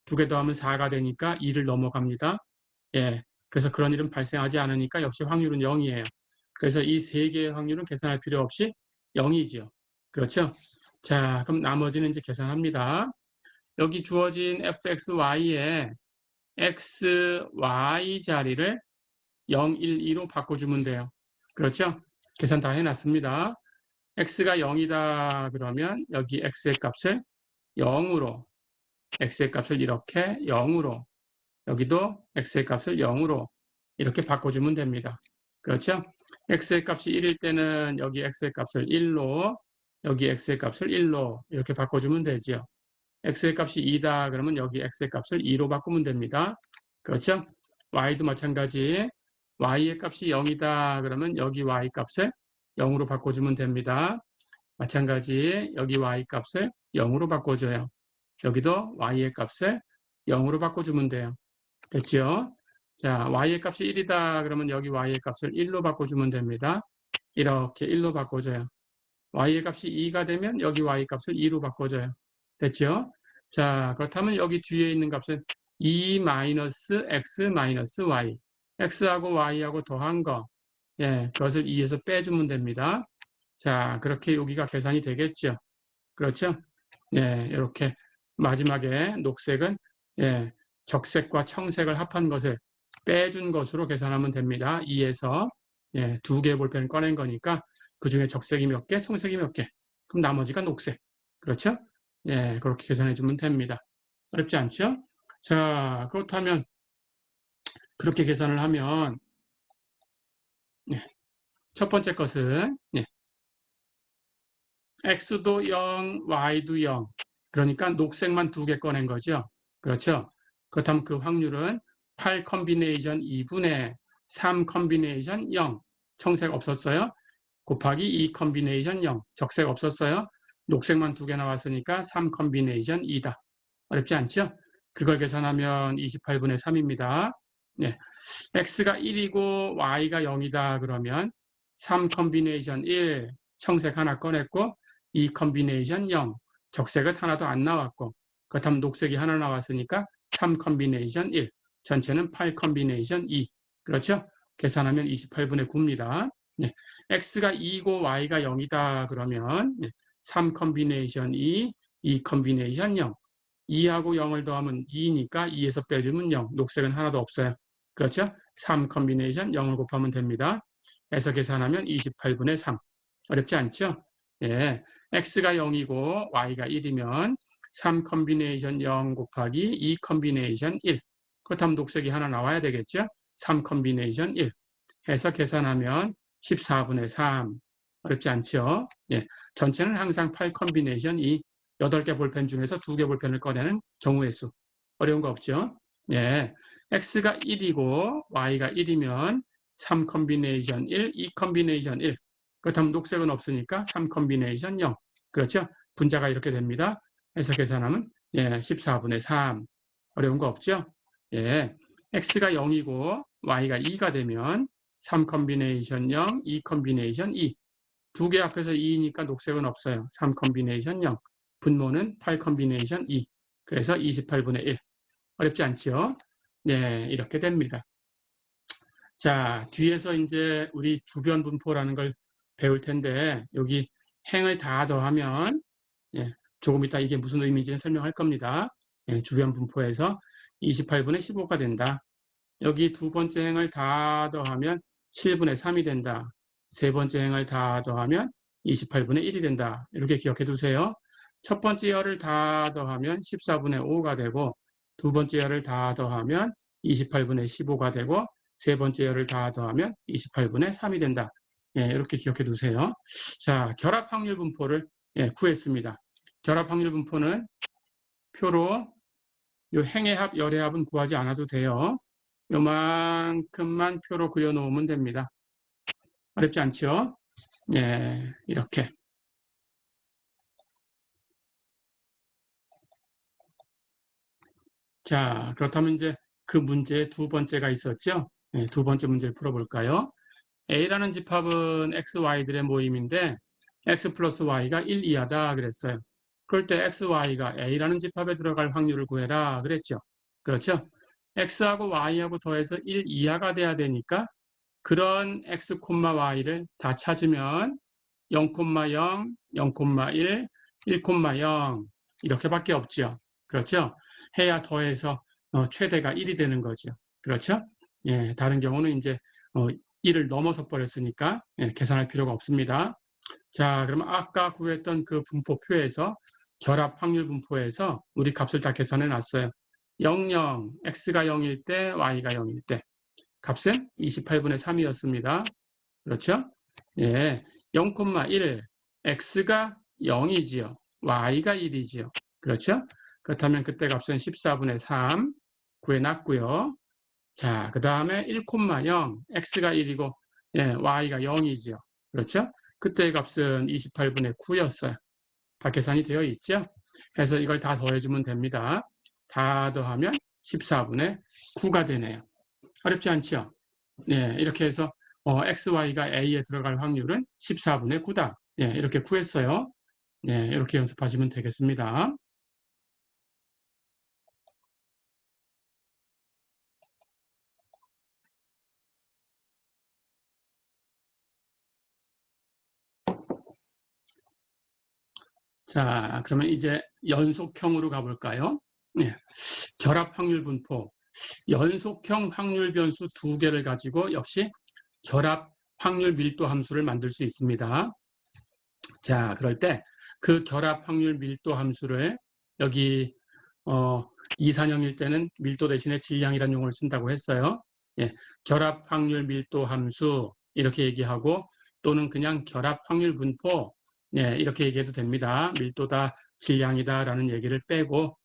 두 개 더하면 4가 되니까 2를 넘어갑니다. 예, 그래서 그런 일은 발생하지 않으니까 역시 확률은 0이에요. 그래서 이 세 개의 확률은 계산할 필요 없이 0이죠. 그렇죠? 자, 그럼 나머지는 이제 계산합니다. 여기 주어진 fxy에 x, y 자리를 0, 1, 2로 바꿔주면 돼요. 그렇죠? 계산 다 해놨습니다. x가 0이다 그러면 여기 x의 값을 0으로, x의 값을 이렇게 0으로, 여기도 x의 값을 0으로 이렇게 바꿔주면 됩니다. 그렇죠? x의 값이 1일 때는 여기 x의 값을 1로, 여기 x의 값을 1로 이렇게 바꿔주면 되죠. x의 값이 2다 그러면 여기 x의 값을 2로 바꾸면 됩니다. 그렇죠? y도 마찬가지. y의 값이 0이다 그러면 여기 y 값을 0으로 바꿔주면 됩니다. 마찬가지 여기 y 값을 0으로 바꿔줘요. 여기도 y의 값을 0으로 바꿔주면 돼요. 됐죠? 자, y의 값이 1이다 그러면 여기 y의 값을 1로 바꿔주면 됩니다. 이렇게 1로 바꿔줘요. y의 값이 2가 되면 여기 y 값을 2로 바꿔줘요. 됐죠? 자, 그렇다면 여기 뒤에 있는 값은 2-x-y. x하고 y하고 더한 거. 예, 그것을 2에서 빼주면 됩니다. 자, 그렇게 여기가 계산이 되겠죠. 그렇죠? 예, 이렇게 마지막에 녹색은 예, 적색과 청색을 합한 것을 빼준 것으로 계산하면 됩니다. 2에서 예, 두 개의 볼펜을 꺼낸 거니까 그 중에 적색이 몇 개, 청색이 몇 개. 그럼 나머지가 녹색. 그렇죠? 예, 그렇게 계산해 주면 됩니다. 어렵지 않죠? 자, 그렇다면 그렇게 계산을 하면 예, 첫 번째 것은 예, x도 0, y도 0. 그러니까 녹색만 두 개 꺼낸 거죠. 그렇죠? 그렇다면 그 확률은 8 컨비네이션 2분의 3 컨비네이션 0. 청색 없었어요. 곱하기 2 컨비네이션 0. 적색 없었어요. 녹색만 두 개 나왔으니까 3 컨비네이션 2다. 어렵지 않죠? 그걸 계산하면 28분의 3입니다. 네. x가 1이고 y가 0이다 그러면 3 컨비네이션 1 청색 하나 꺼냈고 2 컨비네이션 0 적색은 하나도 안 나왔고 그렇다면 녹색이 하나 나왔으니까 3 컨비네이션 1 전체는 8 컨비네이션 2 그렇죠? 계산하면 28분의 9입니다. 네. x가 2고 y가 0이다 그러면 3 컨비네이션 2 2 컨비네이션 0 2하고 0을 더하면 2니까 2에서 빼주면 0 녹색은 하나도 없어요. 그렇죠? 3 컨비네이션 0을 곱하면 됩니다. 해서 계산하면 28분의 3 어렵지 않죠? 예, x가 0이고 y가 1이면 3 컨비네이션 0 곱하기 2 컨비네이션 1 그렇다면 녹색이 하나 나와야 되겠죠? 3 컨비네이션 1 해서 계산하면 14분의 3 어렵지 않죠? 예, 전체는 항상 8 컨비네이션 2 8개 볼펜 중에서 2개 볼펜을 꺼내는 경우의 수 어려운 거 없죠? 예, x가 1이고 y가 1이면 3 컨비네이션 1, 2 컨비네이션 1 그렇다면 녹색은 없으니까 3 컨비네이션 0 그렇죠? 분자가 이렇게 됩니다. 해서 계산하면 예, 14분의 3 어려운 거 없죠? 예, x가 0이고 y가 2가 되면 3 컨비네이션 0, 2 컨비네이션 2 두 개 앞에서 2니까 녹색은 없어요. 3 컨비네이션 0 분모는 8 컨비네이션 2 그래서 28분의 1 어렵지 않죠? 네, 이렇게 됩니다. 자, 뒤에서 이제 우리 주변 분포라는 걸 배울 텐데 여기 행을 다 더하면 예, 조금 이따 이게 무슨 의미인지는 설명할 겁니다. 예, 주변 분포에서 28분의 15가 된다. 여기 두 번째 행을 다 더하면 7분의 3이 된다. 세 번째 행을 다 더하면 28분의 1이 된다. 이렇게 기억해 두세요. 첫 번째 열을 다 더하면 14분의 5가 되고 두 번째 열을 다 더하면 28분의 15가 되고 세 번째 열을 다 더하면 28분의 3이 된다. 예, 이렇게 기억해 두세요. 자, 결합 확률 분포를 구했습니다. 결합 확률 분포는 표로 요 행의 합, 열의 합은 구하지 않아도 돼요. 요만큼만 표로 그려놓으면 됩니다. 어렵지 않죠? 예, 이렇게. 자, 그렇다면 이제 그 문제의 두 번째가 있었죠? 예, 두 번째 문제를 풀어볼까요? A라는 집합은 X, Y들의 모임인데 X 플러스 Y가 1 이하다 그랬어요. 그럴 때 X, Y가 A라는 집합에 들어갈 확률을 구해라 그랬죠. 그렇죠? X하고 Y하고 더해서 1 이하가 돼야 되니까 그런 X, Y를 다 찾으면 0, 0, 0,1, 1,0 이렇게밖에 없죠. 그렇죠? 해야 더해서 최대가 1이 되는 거죠. 그렇죠? 예, 다른 경우는 이제 1을 넘어서 버렸으니까 계산할 필요가 없습니다. 자, 그러면 아까 구했던 그 분포표에서 결합 확률 분포에서 우리 값을 다 계산해 놨어요. 0, 0, x가 0일 때, y가 0일 때 값은 28분의 3이었습니다. 그렇죠? 예, 0,1, x가 0이지요. y가 1이지요. 그렇죠? 그렇다면 그때 값은 14분의 3 구해놨고요. 자, 그 다음에 1,0, x가 1이고 y가 0이지요. 그렇죠? 그때의 값은 28분의 9였어요. 다 계산이 되어 있죠? 그래서 이걸 다 더해주면 됩니다. 다 더하면 14분의 9가 되네요. 어렵지 않죠? 네, 이렇게 해서 x, y가 a에 들어갈 확률은 14분의 9다. 이렇게 구했어요. 이렇게 연습하시면 되겠습니다. 자, 그러면 이제 연속형으로 가볼까요? 결합 확률 분포. 연속형 확률 변수 두 개를 가지고 역시 결합 확률 밀도 함수를 만들 수 있습니다. 자, 그럴 때 그 결합 확률 밀도 함수를 여기 이산형일 때는 밀도 대신에 질량이라는 용어를 쓴다고 했어요. 결합 확률 밀도 함수 이렇게 얘기하고 또는 그냥 결합 확률 분포 이렇게 얘기해도 됩니다. 밀도다, 질량이다 라는 얘기를 빼고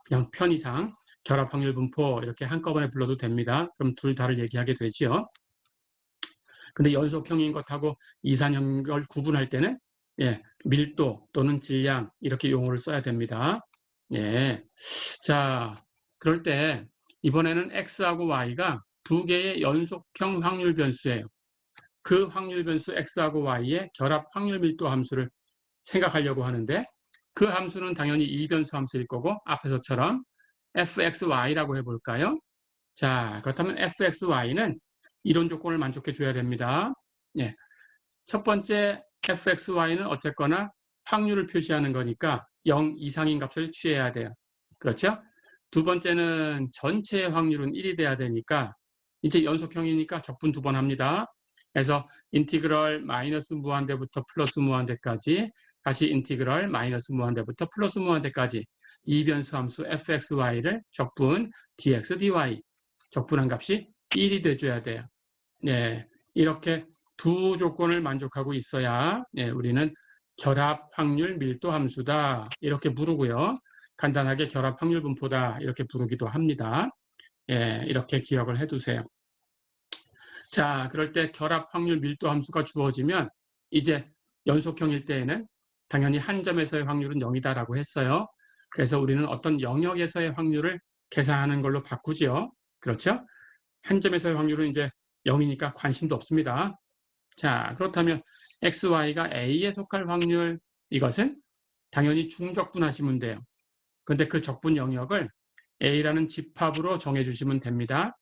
그냥 편의상 결합 확률 분포 이렇게 한꺼번에 불러도 됩니다. 그럼 둘 다를 얘기하게 되지요. 근데 연속형인 것하고 이산형인 걸 구분할 때는 밀도 또는 질량 이렇게 용어를 써야 됩니다. 자, 그럴 때 이번에는 x하고 y가 두 개의 연속형 확률 변수예요. 그 확률 변수 x하고 y의 결합 확률 밀도 함수를 생각하려고 하는데 그 함수는 당연히 이변수 함수일 거고 앞에서처럼 fxy라고 해볼까요? 자, 그렇다면 fxy는 이론 조건을 만족해 줘야 됩니다. 첫 번째 fxy는 어쨌거나 확률을 표시하는 거니까 0 이상인 값을 취해야 돼요. 그렇죠? 두 번째는 전체의 확률은 1이 돼야 되니까 이제 연속형이니까 적분 두 번 합니다. 그래서 인티그럴 마이너스 무한대부터 플러스 무한대까지 다시 인티그럴 마이너스 무한대부터 플러스 무한대까지 이변수 함수 fxy를 적분 dx dy 적분한 값이 1이 돼줘야 돼요. 이렇게 두 조건을 만족하고 있어야 우리는 결합 확률 밀도 함수다 이렇게 부르고요. 간단하게 결합 확률 분포다 이렇게 부르기도 합니다. 이렇게 기억을 해두세요. 자, 그럴 때 결합 확률 밀도 함수가 주어지면 이제 연속형일 때에는 당연히 한 점에서의 확률은 0이다라고 했어요. 그래서 우리는 어떤 영역에서의 확률을 계산하는 걸로 바꾸죠. 그렇죠? 한 점에서의 확률은 이제 0이니까 관심도 없습니다. 자, 그렇다면 x, y가 a에 속할 확률 이것은 당연히 중적분하시면 돼요. 그런데 그 적분 영역을 a라는 집합으로 정해주시면 됩니다.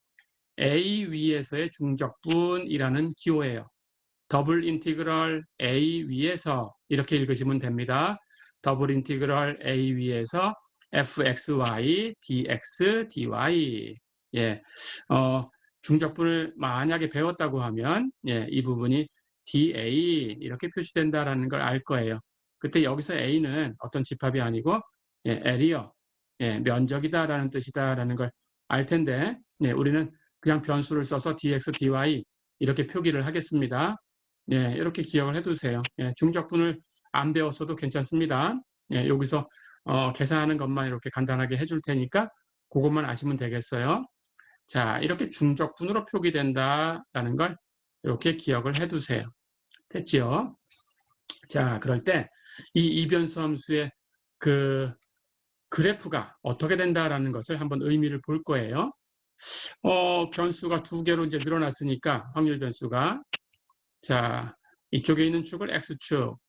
a 위에서의 중적분이라는 기호예요. 더블 인티그럴 a 위에서 이렇게 읽으시면 됩니다. 더블 인티그럴 a 위에서 fxy dx dy 중적분을 만약에 배웠다고 하면 이 부분이 DA 이렇게 표시된다라는 걸 알 거예요. 그때 여기서 A는 어떤 집합이 아니고 area, 면적이다라는 뜻이다라는 걸 알 텐데 우리는 그냥 변수를 써서 dx, dy 이렇게 표기를 하겠습니다. 이렇게 기억을 해두세요. 중적분을 안 배웠어도 괜찮습니다. 여기서 계산하는 것만 이렇게 간단하게 해줄 테니까 그것만 아시면 되겠어요. 자, 이렇게 중적분으로 표기된다라는 걸 이렇게 기억을 해두세요. 됐지요? 자, 그럴 때 이 이변수 함수의 그 그래프가 어떻게 된다라는 것을 한번 의미를 볼 거예요. 변수가 두 개로 이제 늘어났으니까 확률 변수가 자, 이쪽에 있는 축을 x축,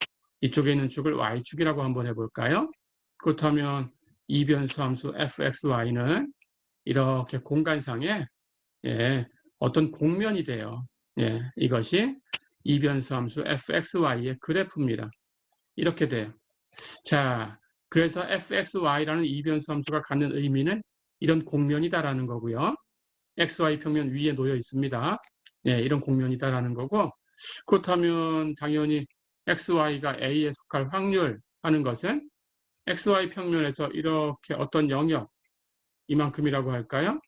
이쪽에 있는 축을 y축이라고 한번 해볼까요? 그렇다면 이변수 함수 fxy는 이렇게 공간상에 어떤 공면이 돼요. 이것이 이변수 함수 fxy의 그래프입니다. 이렇게 돼요. 자, 그래서 fxy라는 이변수 함수가 갖는 의미는 이런 공면이다라는 거고요. xy 평면 위에 놓여 있습니다. 이런 공면이다라는 거고, 그렇다면 당연히 xy가 a에 속할 확률 하는 것은 xy 평면에서 이렇게 어떤 영역 이만큼이라고 할까요?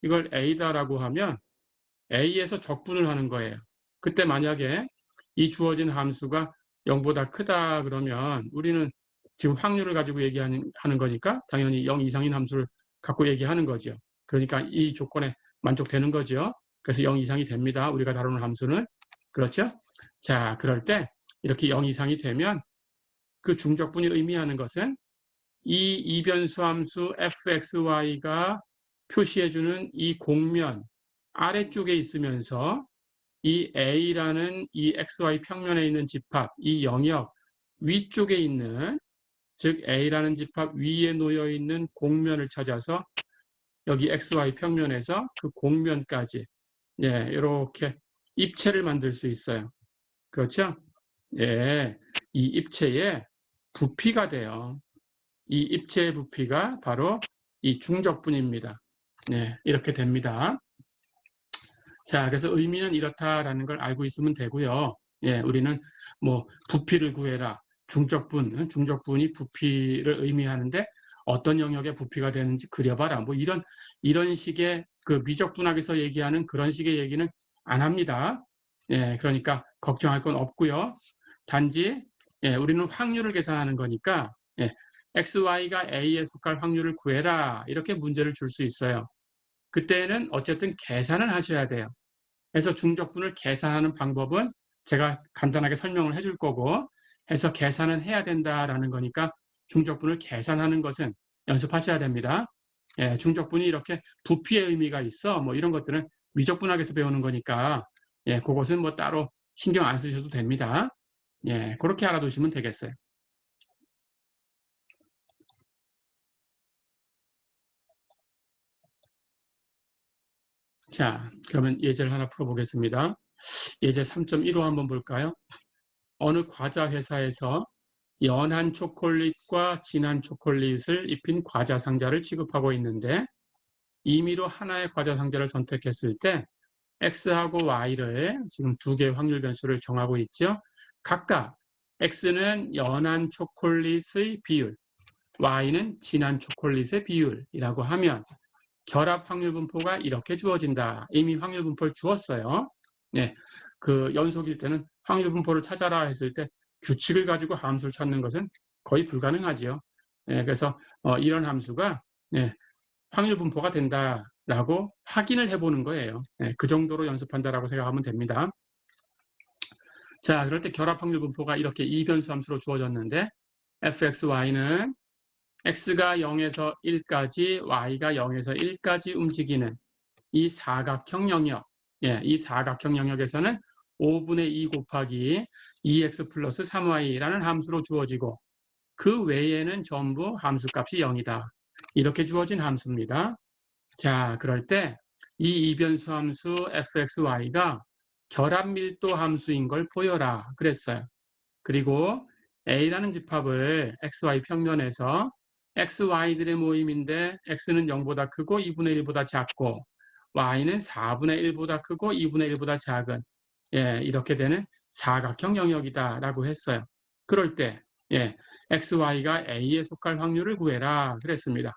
이걸 a다라고 하면 a에서 적분을 하는 거예요. 그때 만약에 이 주어진 함수가 0보다 크다 그러면 우리는 지금 확률을 가지고 얘기하는 거니까 당연히 0 이상인 함수를 갖고 얘기하는 거죠. 그러니까 이 조건에 만족되는 거죠. 그래서 0 이상이 됩니다. 우리가 다루는 함수는. 그렇죠? 자, 그럴 때 이렇게 0 이상이 되면 그 중적분이 의미하는 것은 이 이변수 함수 fxy가 표시해주는 이 공면 아래쪽에 있으면서 이 A라는 이 XY 평면에 있는 집합, 이 영역 위쪽에 있는, 즉 A라는 집합 위에 놓여 있는 공면을 찾아서 여기 XY 평면에서 그 공면까지 이렇게 입체를 만들 수 있어요. 그렇죠? 이 입체의 부피가 돼요. 이 입체의 부피가 바로 이 중적분입니다. 이렇게 됩니다. 자, 그래서 의미는 이렇다라는 걸 알고 있으면 되고요. 우리는 뭐 부피를 구해라. 중적분이 부피를 의미하는데 어떤 영역의 부피가 되는지 그려봐라. 뭐 이런 식의 그 미적분학에서 얘기하는 그런 식의 얘기는 안 합니다. 그러니까 걱정할 건 없고요. 단지 우리는 확률을 계산하는 거니까 XY가 A에 속할 확률을 구해라. 이렇게 문제를 줄 수 있어요. 그때는 어쨌든 계산을 하셔야 돼요. 그래서 중적분을 계산하는 방법은 제가 간단하게 설명을 해줄 거고 해서 계산은 해야 된다라는 거니까 중적분을 계산하는 것은 연습하셔야 됩니다. 중적분이 이렇게 부피의 의미가 있어 뭐 이런 것들은 미적분학에서 배우는 거니까 그것은 뭐 따로 신경 안 쓰셔도 됩니다. 그렇게 알아두시면 되겠어요. 자, 그러면 예제를 하나 풀어보겠습니다. 예제 3.15 한번 볼까요? 어느 과자 회사에서 연한 초콜릿과 진한 초콜릿을 입힌 과자 상자를 취급하고 있는데 임의로 하나의 과자 상자를 선택했을 때 X하고 Y를 지금 두 개의 확률 변수를 정하고 있죠. 각각 X는 연한 초콜릿의 비율, Y는 진한 초콜릿의 비율이라고 하면 결합 확률 분포가 이렇게 주어진다. 이미 확률 분포를 주었어요. 그 연속일 때는 확률 분포를 찾아라 했을 때 규칙을 가지고 함수를 찾는 것은 거의 불가능하지요. 그래서 이런 함수가 확률 분포가 된다라고 확인을 해보는 거예요. 그 정도로 연습한다라고 생각하면 됩니다. 자, 그럴 때 결합 확률 분포가 이렇게 이변수 함수로 주어졌는데 fxy는 x가 0에서 1까지, y가 0에서 1까지 움직이는 이 사각형 영역, 이 사각형 영역에서는 5분의 2 곱하기 2x 플러스 3y라는 함수로 주어지고 그 외에는 전부 함수값이 0이다. 이렇게 주어진 함수입니다. 자, 그럴 때 이 이변수 함수 fxy가 결합 밀도 함수인 걸 보여라 그랬어요. 그리고 A라는 집합을 xy 평면에서 xy들의 모임인데 x는 0보다 크고 2분의 1보다 작고 y는 4분의 1보다 크고 2분의 1보다 작은 이렇게 되는 사각형 영역이다 라고 했어요. 그럴 때 예, XY가 A에 속할 확률을 구해라 그랬습니다.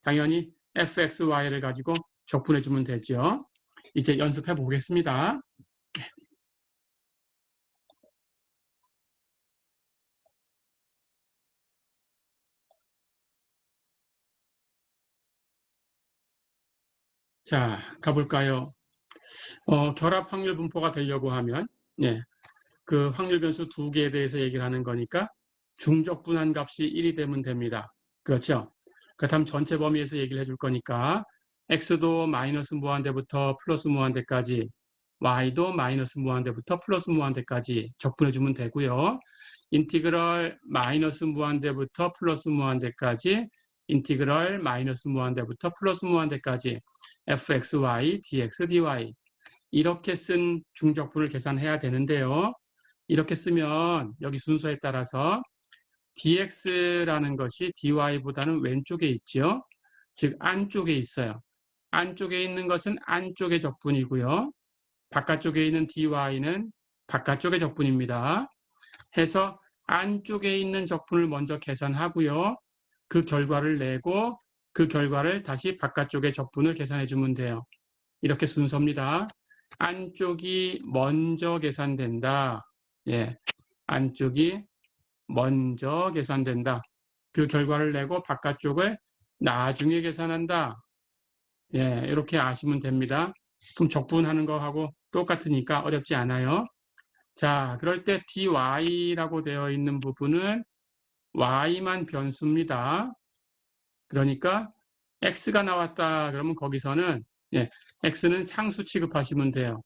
당연히 fxy를 가지고 적분해 주면 되죠. 이제 연습해 보겠습니다. 자, 가볼까요? 결합 확률 분포가 되려고 하면 예, 그 확률 변수 두 개에 대해서 얘기를 하는 거니까 중적분한 값이 1이 되면 됩니다. 그렇죠? 그렇다면 전체 범위에서 얘기를 해줄 거니까 x도 마이너스 무한대부터 플러스 무한대까지, y도 마이너스 무한대부터 플러스 무한대까지 적분해 주면 되고요. 인티그럴 마이너스 무한대부터 플러스 무한대까지, 인티그럴 마이너스 무한대부터 플러스 무한대까지 fxy, dx, dy 이렇게 쓴 중적분을 계산해야 되는데요. 이렇게 쓰면 여기 순서에 따라서 dx라는 것이 dy보다는 왼쪽에 있죠. 즉 안쪽에 있어요. 안쪽에 있는 것은 안쪽의 적분이고요. 바깥쪽에 있는 dy는 바깥쪽의 적분입니다. 해서 안쪽에 있는 적분을 먼저 계산하고요. 그 결과를 내고 그 결과를 다시 바깥쪽의 적분을 계산해 주면 돼요. 이렇게 순서입니다. 안쪽이 먼저 계산된다. 예, 안쪽이 먼저 계산된다. 그 결과를 내고 바깥쪽을 나중에 계산한다. 예, 이렇게 아시면 됩니다. 그럼 적분하는 거하고 똑같으니까 어렵지 않아요. 자, 그럴 때 dy라고 되어 있는 부분은 y만 변수입니다. 그러니까 x가 나왔다 그러면 거기서는 예, x는 상수 취급하시면 돼요.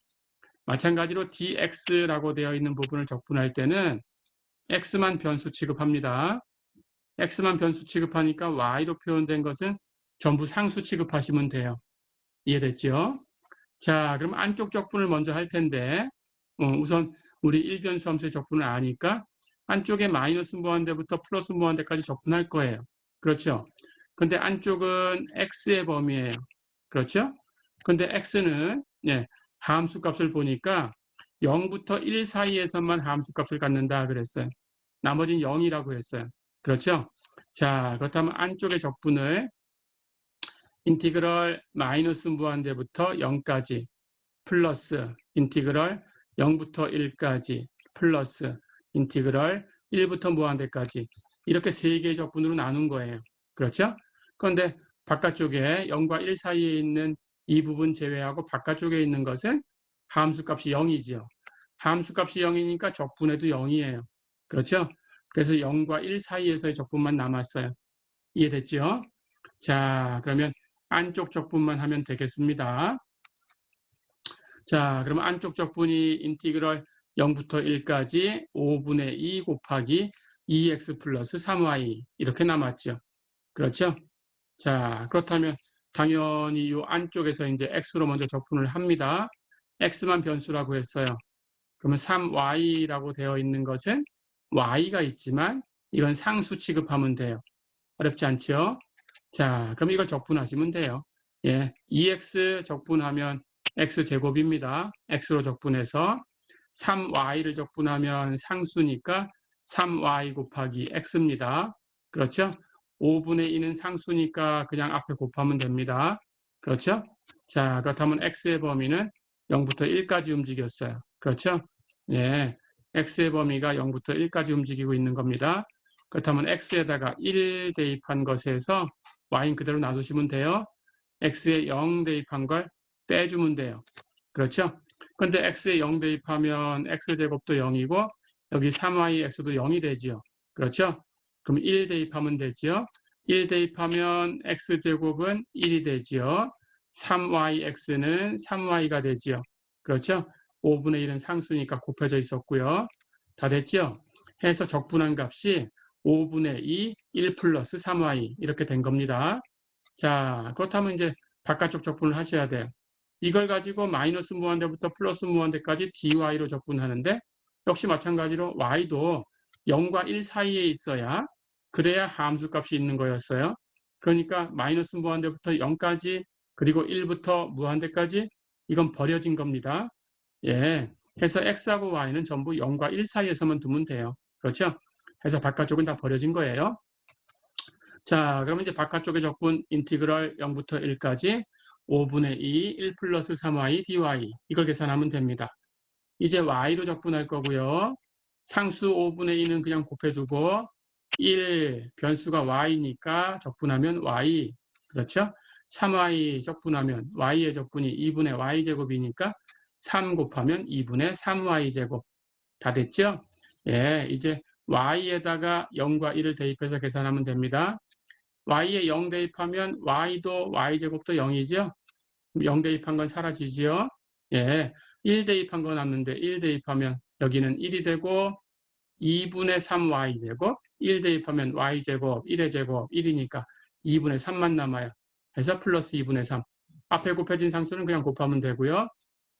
마찬가지로 dx라고 되어 있는 부분을 적분할 때는 x만 변수 취급합니다. x만 변수 취급하니까 y로 표현된 것은 전부 상수 취급하시면 돼요. 이해됐죠? 자, 그럼 안쪽 적분을 먼저 할 텐데 우선 우리 일변수 함수의 적분을 아니까 안쪽에 마이너스 무한대부터 플러스 무한대까지 적분할 거예요. 그렇죠? 근데 안쪽은 x의 범위예요. 그렇죠? 근데 x는 예, 함수 값을 보니까 0부터 1 사이에서만 함수 값을 갖는다 그랬어요. 나머지는 0이라고 했어요. 그렇죠? 자, 그렇다면 안쪽의 적분을 인티그럴 마이너스 무한대부터 0까지 플러스 인티그럴 0부터 1까지 플러스 인티그럴 1부터 무한대까지 이렇게 세 개의 적분으로 나눈 거예요. 그렇죠? 그런데 바깥쪽에 0과 1 사이에 있는 이 부분 제외하고 바깥쪽에 있는 것은 함수값이 0이죠. 함수값이 0이니까 적분해도 0이에요. 그렇죠? 그래서 0과 1 사이에서의 적분만 남았어요. 이해됐죠? 자, 그러면 안쪽 적분만 하면 되겠습니다. 자, 그러면 안쪽 적분이 인티그럴 0부터 1까지 5분의 2 곱하기 2x 플러스 3y 이렇게 남았죠. 그렇죠? 자, 그렇다면 당연히 이 안쪽에서 이제 x로 먼저 적분을 합니다. x만 변수라고 했어요. 그러면 3y라고 되어 있는 것은 y가 있지만 이건 상수 취급하면 돼요. 어렵지 않죠? 자, 그럼 이걸 적분하시면 돼요. 예, 2x 적분하면 x제곱입니다. x로 적분해서 3y를 적분하면 상수니까 3y 곱하기 x입니다. 그렇죠? 5분의 2는 상수니까 그냥 앞에 곱하면 됩니다. 그렇죠? 자, 그렇다면 x의 범위는 0부터 1까지 움직였어요. 그렇죠? 예, x의 범위가 0부터 1까지 움직이고 있는 겁니다. 그렇다면 x에다가 1 대입한 것에서 y는 그대로 놔두시면 돼요. x에 0 대입한 걸 빼주면 돼요. 그렇죠? 근데 x에 0 대입하면 x제곱도 0이고 여기 3yx도 0이 되지요. 그렇죠? 그럼 1 대입하면 되지요. 1 대입하면 x제곱은 1이 되지요. 3yx는 3y가 되지요. 그렇죠? 5분의 1은 상수니까 곱해져 있었고요. 다 됐죠? 해서 적분한 값이 5분의 2, 1 플러스 3y 이렇게 된 겁니다. 자, 그렇다면 이제 바깥쪽 적분을 하셔야 돼요. 이걸 가지고 마이너스 무한대부터 플러스 무한대까지 dy로 적분하는데 역시 마찬가지로 y도 0과 1 사이에 있어야 그래야 함수값이 있는 거였어요. 그러니까 마이너스 무한대부터 0까지 그리고 1부터 무한대까지 이건 버려진 겁니다. 예, 해서 x하고 y는 전부 0과 1 사이에서만 두면 돼요. 그렇죠? 해서 바깥쪽은 다 버려진 거예요. 자, 그러면 이제 바깥쪽의 적분 인티그럴 0부터 1까지 5분의 2, 1 플러스 3y dy 이걸 계산하면 됩니다. 이제 y로 적분할 거고요. 상수 5분의 2는 그냥 곱해두고 1 변수가 y니까 적분하면 y 그렇죠? 3y 적분하면 y의 적분이 2분의 y제곱이니까 3 곱하면 2분의 3y제곱 다 됐죠? 예, 이제 y에다가 0과 1을 대입해서 계산하면 됩니다. y에 0 대입하면 y도 y제곱도 0이죠? 0 대입한 건 사라지죠? 예, 1 대입한 건 남는데 1 대입하면 여기는 1이 되고 2분의 3y제곱 1 대입하면 y제곱 1의 제곱 1이니까 2분의 3만 남아요. 그래서 플러스 2분의 3. 앞에 곱해진 상수는 그냥 곱하면 되고요.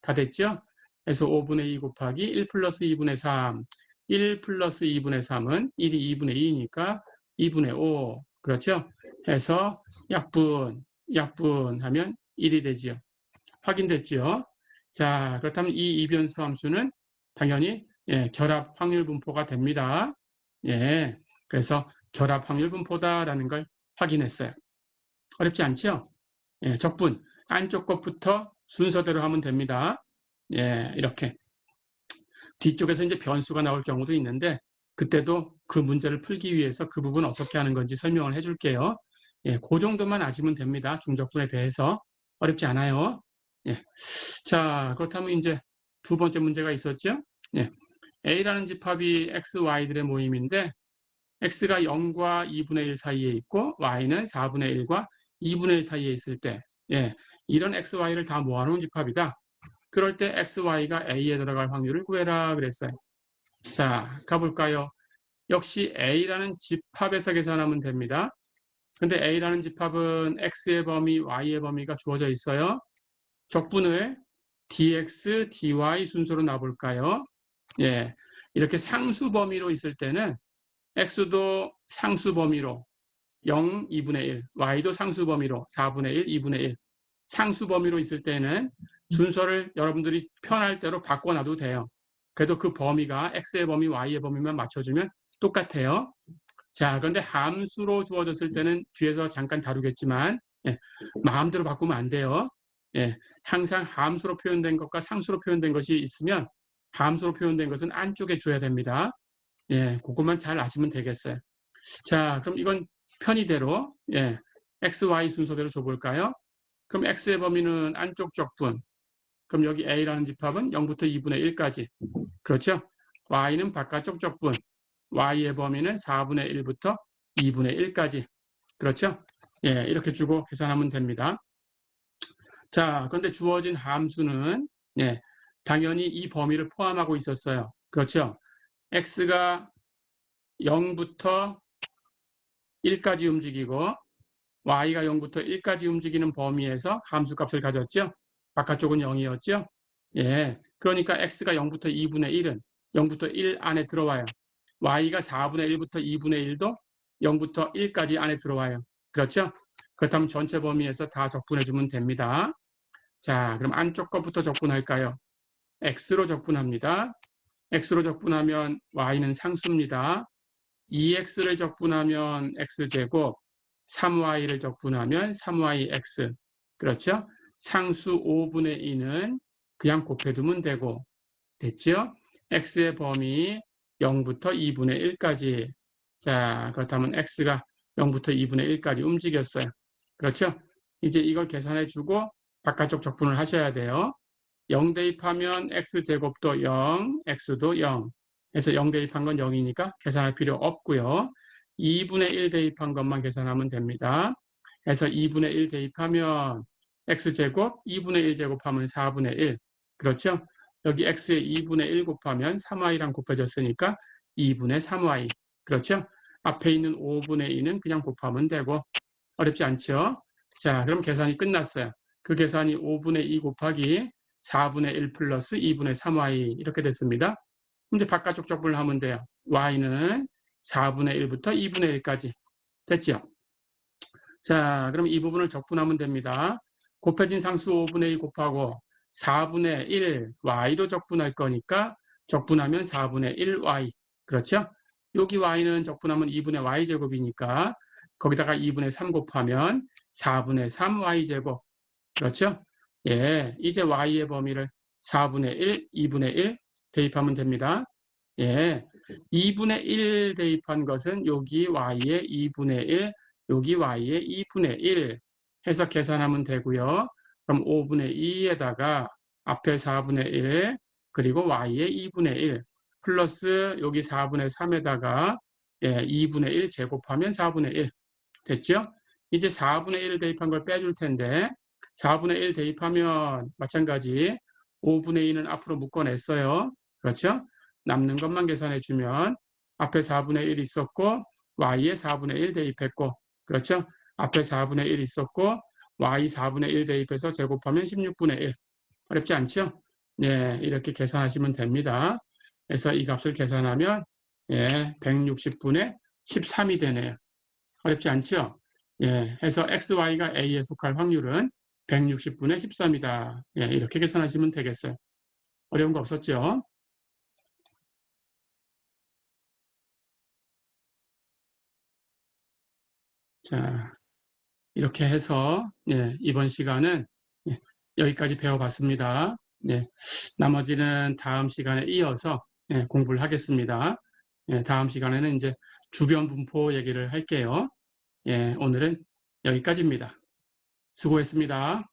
다 됐죠? 그래서 5분의 2 곱하기 1 플러스 2분의 3. 1 플러스 2분의 3은 1이 2분의 2니까 2분의 5. 그렇죠? 해서 약분하면 1이 되지요. 확인됐지요? 자, 그렇다면 이 이변수 함수는 당연히 결합 확률 분포가 됩니다. 예, 그래서 결합 확률 분포다라는 걸 확인했어요. 어렵지 않죠? 예, 적분 안쪽 것부터 순서대로 하면 됩니다. 예, 이렇게 뒤쪽에서 이제 변수가 나올 경우도 있는데 그때도 그 문제를 풀기 위해서 그 부분 어떻게 하는 건지 설명을 해줄게요. 예, 그 정도만 아시면 됩니다. 중적분에 대해서 어렵지 않아요. 예. 자, 그렇다면 이제 두 번째 문제가 있었죠. 예. A라는 집합이 X, Y들의 모임인데 X가 0과 2분의 1 사이에 있고 Y는 4분의 1과 2분의 1 사이에 있을 때 예, 이런 X, Y를 다 모아놓은 집합이다. 그럴 때 X, Y가 A에 들어갈 확률을 구해라 그랬어요. 자, 가볼까요? 역시 A라는 집합에서 계산하면 됩니다. 근데 A라는 집합은 X의 범위, Y의 범위가 주어져 있어요. 적분을 dx, dy 순서로 놔볼까요? 예, 이렇게 상수 범위로 있을 때는 x도 상수 범위로 0, 2분의 1, y도 상수 범위로 4분의 1, 2분의 1 상수 범위로 있을 때는 순서를 여러분들이 편할 대로 바꿔놔도 돼요. 그래도 그 범위가 x의 범위, y의 범위만 맞춰주면 똑같아요. 자, 그런데 함수로 주어졌을 때는 뒤에서 잠깐 다루겠지만 예, 마음대로 바꾸면 안 돼요. 예, 항상 함수로 표현된 것과 상수로 표현된 것이 있으면 함수로 표현된 것은 안쪽에 줘야 됩니다. 예, 그것만 잘 아시면 되겠어요. 자, 그럼 이건 편의대로 예, x, y 순서대로 줘볼까요? 그럼 x의 범위는 안쪽 적분. 그럼 여기 a라는 집합은 0부터 2분의 1까지. 그렇죠? y는 바깥쪽 적분. y의 범위는 4분의 1부터 2분의 1까지. 그렇죠? 예, 이렇게 주고 계산하면 됩니다. 자, 그런데 주어진 함수는 예, 당연히 이 범위를 포함하고 있었어요. 그렇죠? x가 0부터 1까지 움직이고 y가 0부터 1까지 움직이는 범위에서 함수값을 가졌죠. 바깥쪽은 0이었죠. 예, 그러니까 x가 0부터 2분의 1은 0부터 1 안에 들어와요. y가 4분의 1부터 2분의 1도 0부터 1까지 안에 들어와요. 그렇죠? 그렇다면 전체 범위에서 다 적분해주면 됩니다. 자, 그럼 안쪽 것부터 적분할까요? x로 적분합니다. x로 적분하면 y는 상수입니다. 2x를 적분하면 x제곱, 3y를 적분하면 3yx. 그렇죠? 상수 5분의 2는 그냥 곱해두면 되고, 됐죠? x의 범위 0부터 2분의 1까지. 자, 그렇다면 x가 0부터 2분의 1까지 움직였어요. 그렇죠? 이제 이걸 계산해주고 바깥쪽 적분을 하셔야 돼요. 0 대입하면 x제곱도 0, x도 0. 그래서 0 대입한 건 0이니까 계산할 필요 없고요. 2분의 1 대입한 것만 계산하면 됩니다. 그래서 2분의 1 대입하면 x제곱, 2분의 1 제곱하면 4분의 1. 그렇죠? 여기 x에 2분의 1 곱하면 3y랑 곱해졌으니까 2분의 3y. 그렇죠? 앞에 있는 5분의 2는 그냥 곱하면 되고 어렵지 않죠? 자, 그럼 계산이 끝났어요. 그 계산이 5분의 2 곱하기 4분의 1 플러스 2분의 3y 이렇게 됐습니다. 이제 바깥쪽 적분을 하면 돼요. y는 4분의 1부터 2분의 1까지 됐죠? 자, 그럼 이 부분을 적분하면 됩니다. 곱해진 상수 5분의 2 곱하고 4분의 1 y로 적분할 거니까 적분하면 4분의 1 y. 그렇죠? 여기 y는 적분하면 2분의 y제곱이니까 거기다가 2분의 3 곱하면 4분의 3 y제곱. 그렇죠? 예, 이제 y의 범위를 4분의 1, 2분의 1 대입하면 됩니다. 예, 2분의 1 대입한 것은 여기 y의 2분의 1, 여기 y의 2분의 1 해서 계산하면 되고요. 그럼 5분의 2에다가 앞에 4분의 1 그리고 y의 2분의 1 플러스 여기 4분의 3에다가 2분의 1 제곱하면 4분의 1 됐죠? 이제 4분의 1을 대입한 걸 빼줄 텐데 4분의 1 대입하면 마찬가지 5분의 2는 앞으로 묶어냈어요. 그렇죠? 남는 것만 계산해 주면 앞에 4분의 1 있었고 y에 4분의 1 대입했고 그렇죠? 앞에 4분의 1 있었고 y 4분의 1 대입해서 제곱하면 16분의 1 어렵지 않죠? 예, 이렇게 계산하시면 됩니다. 그래서 이 값을 계산하면 160분의 13이 되네요. 어렵지 않죠? 예, 해서 XY가 A에 속할 확률은 160분의 13이다. 예, 이렇게 계산하시면 되겠어요. 어려운 거 없었죠? 자, 이렇게 해서 이번 시간은 여기까지 배워봤습니다. 나머지는 다음 시간에 이어서 공부를 하겠습니다. 다음 시간에는 이제 주변 분포 얘기를 할게요. 오늘은 여기까지입니다. 수고했습니다.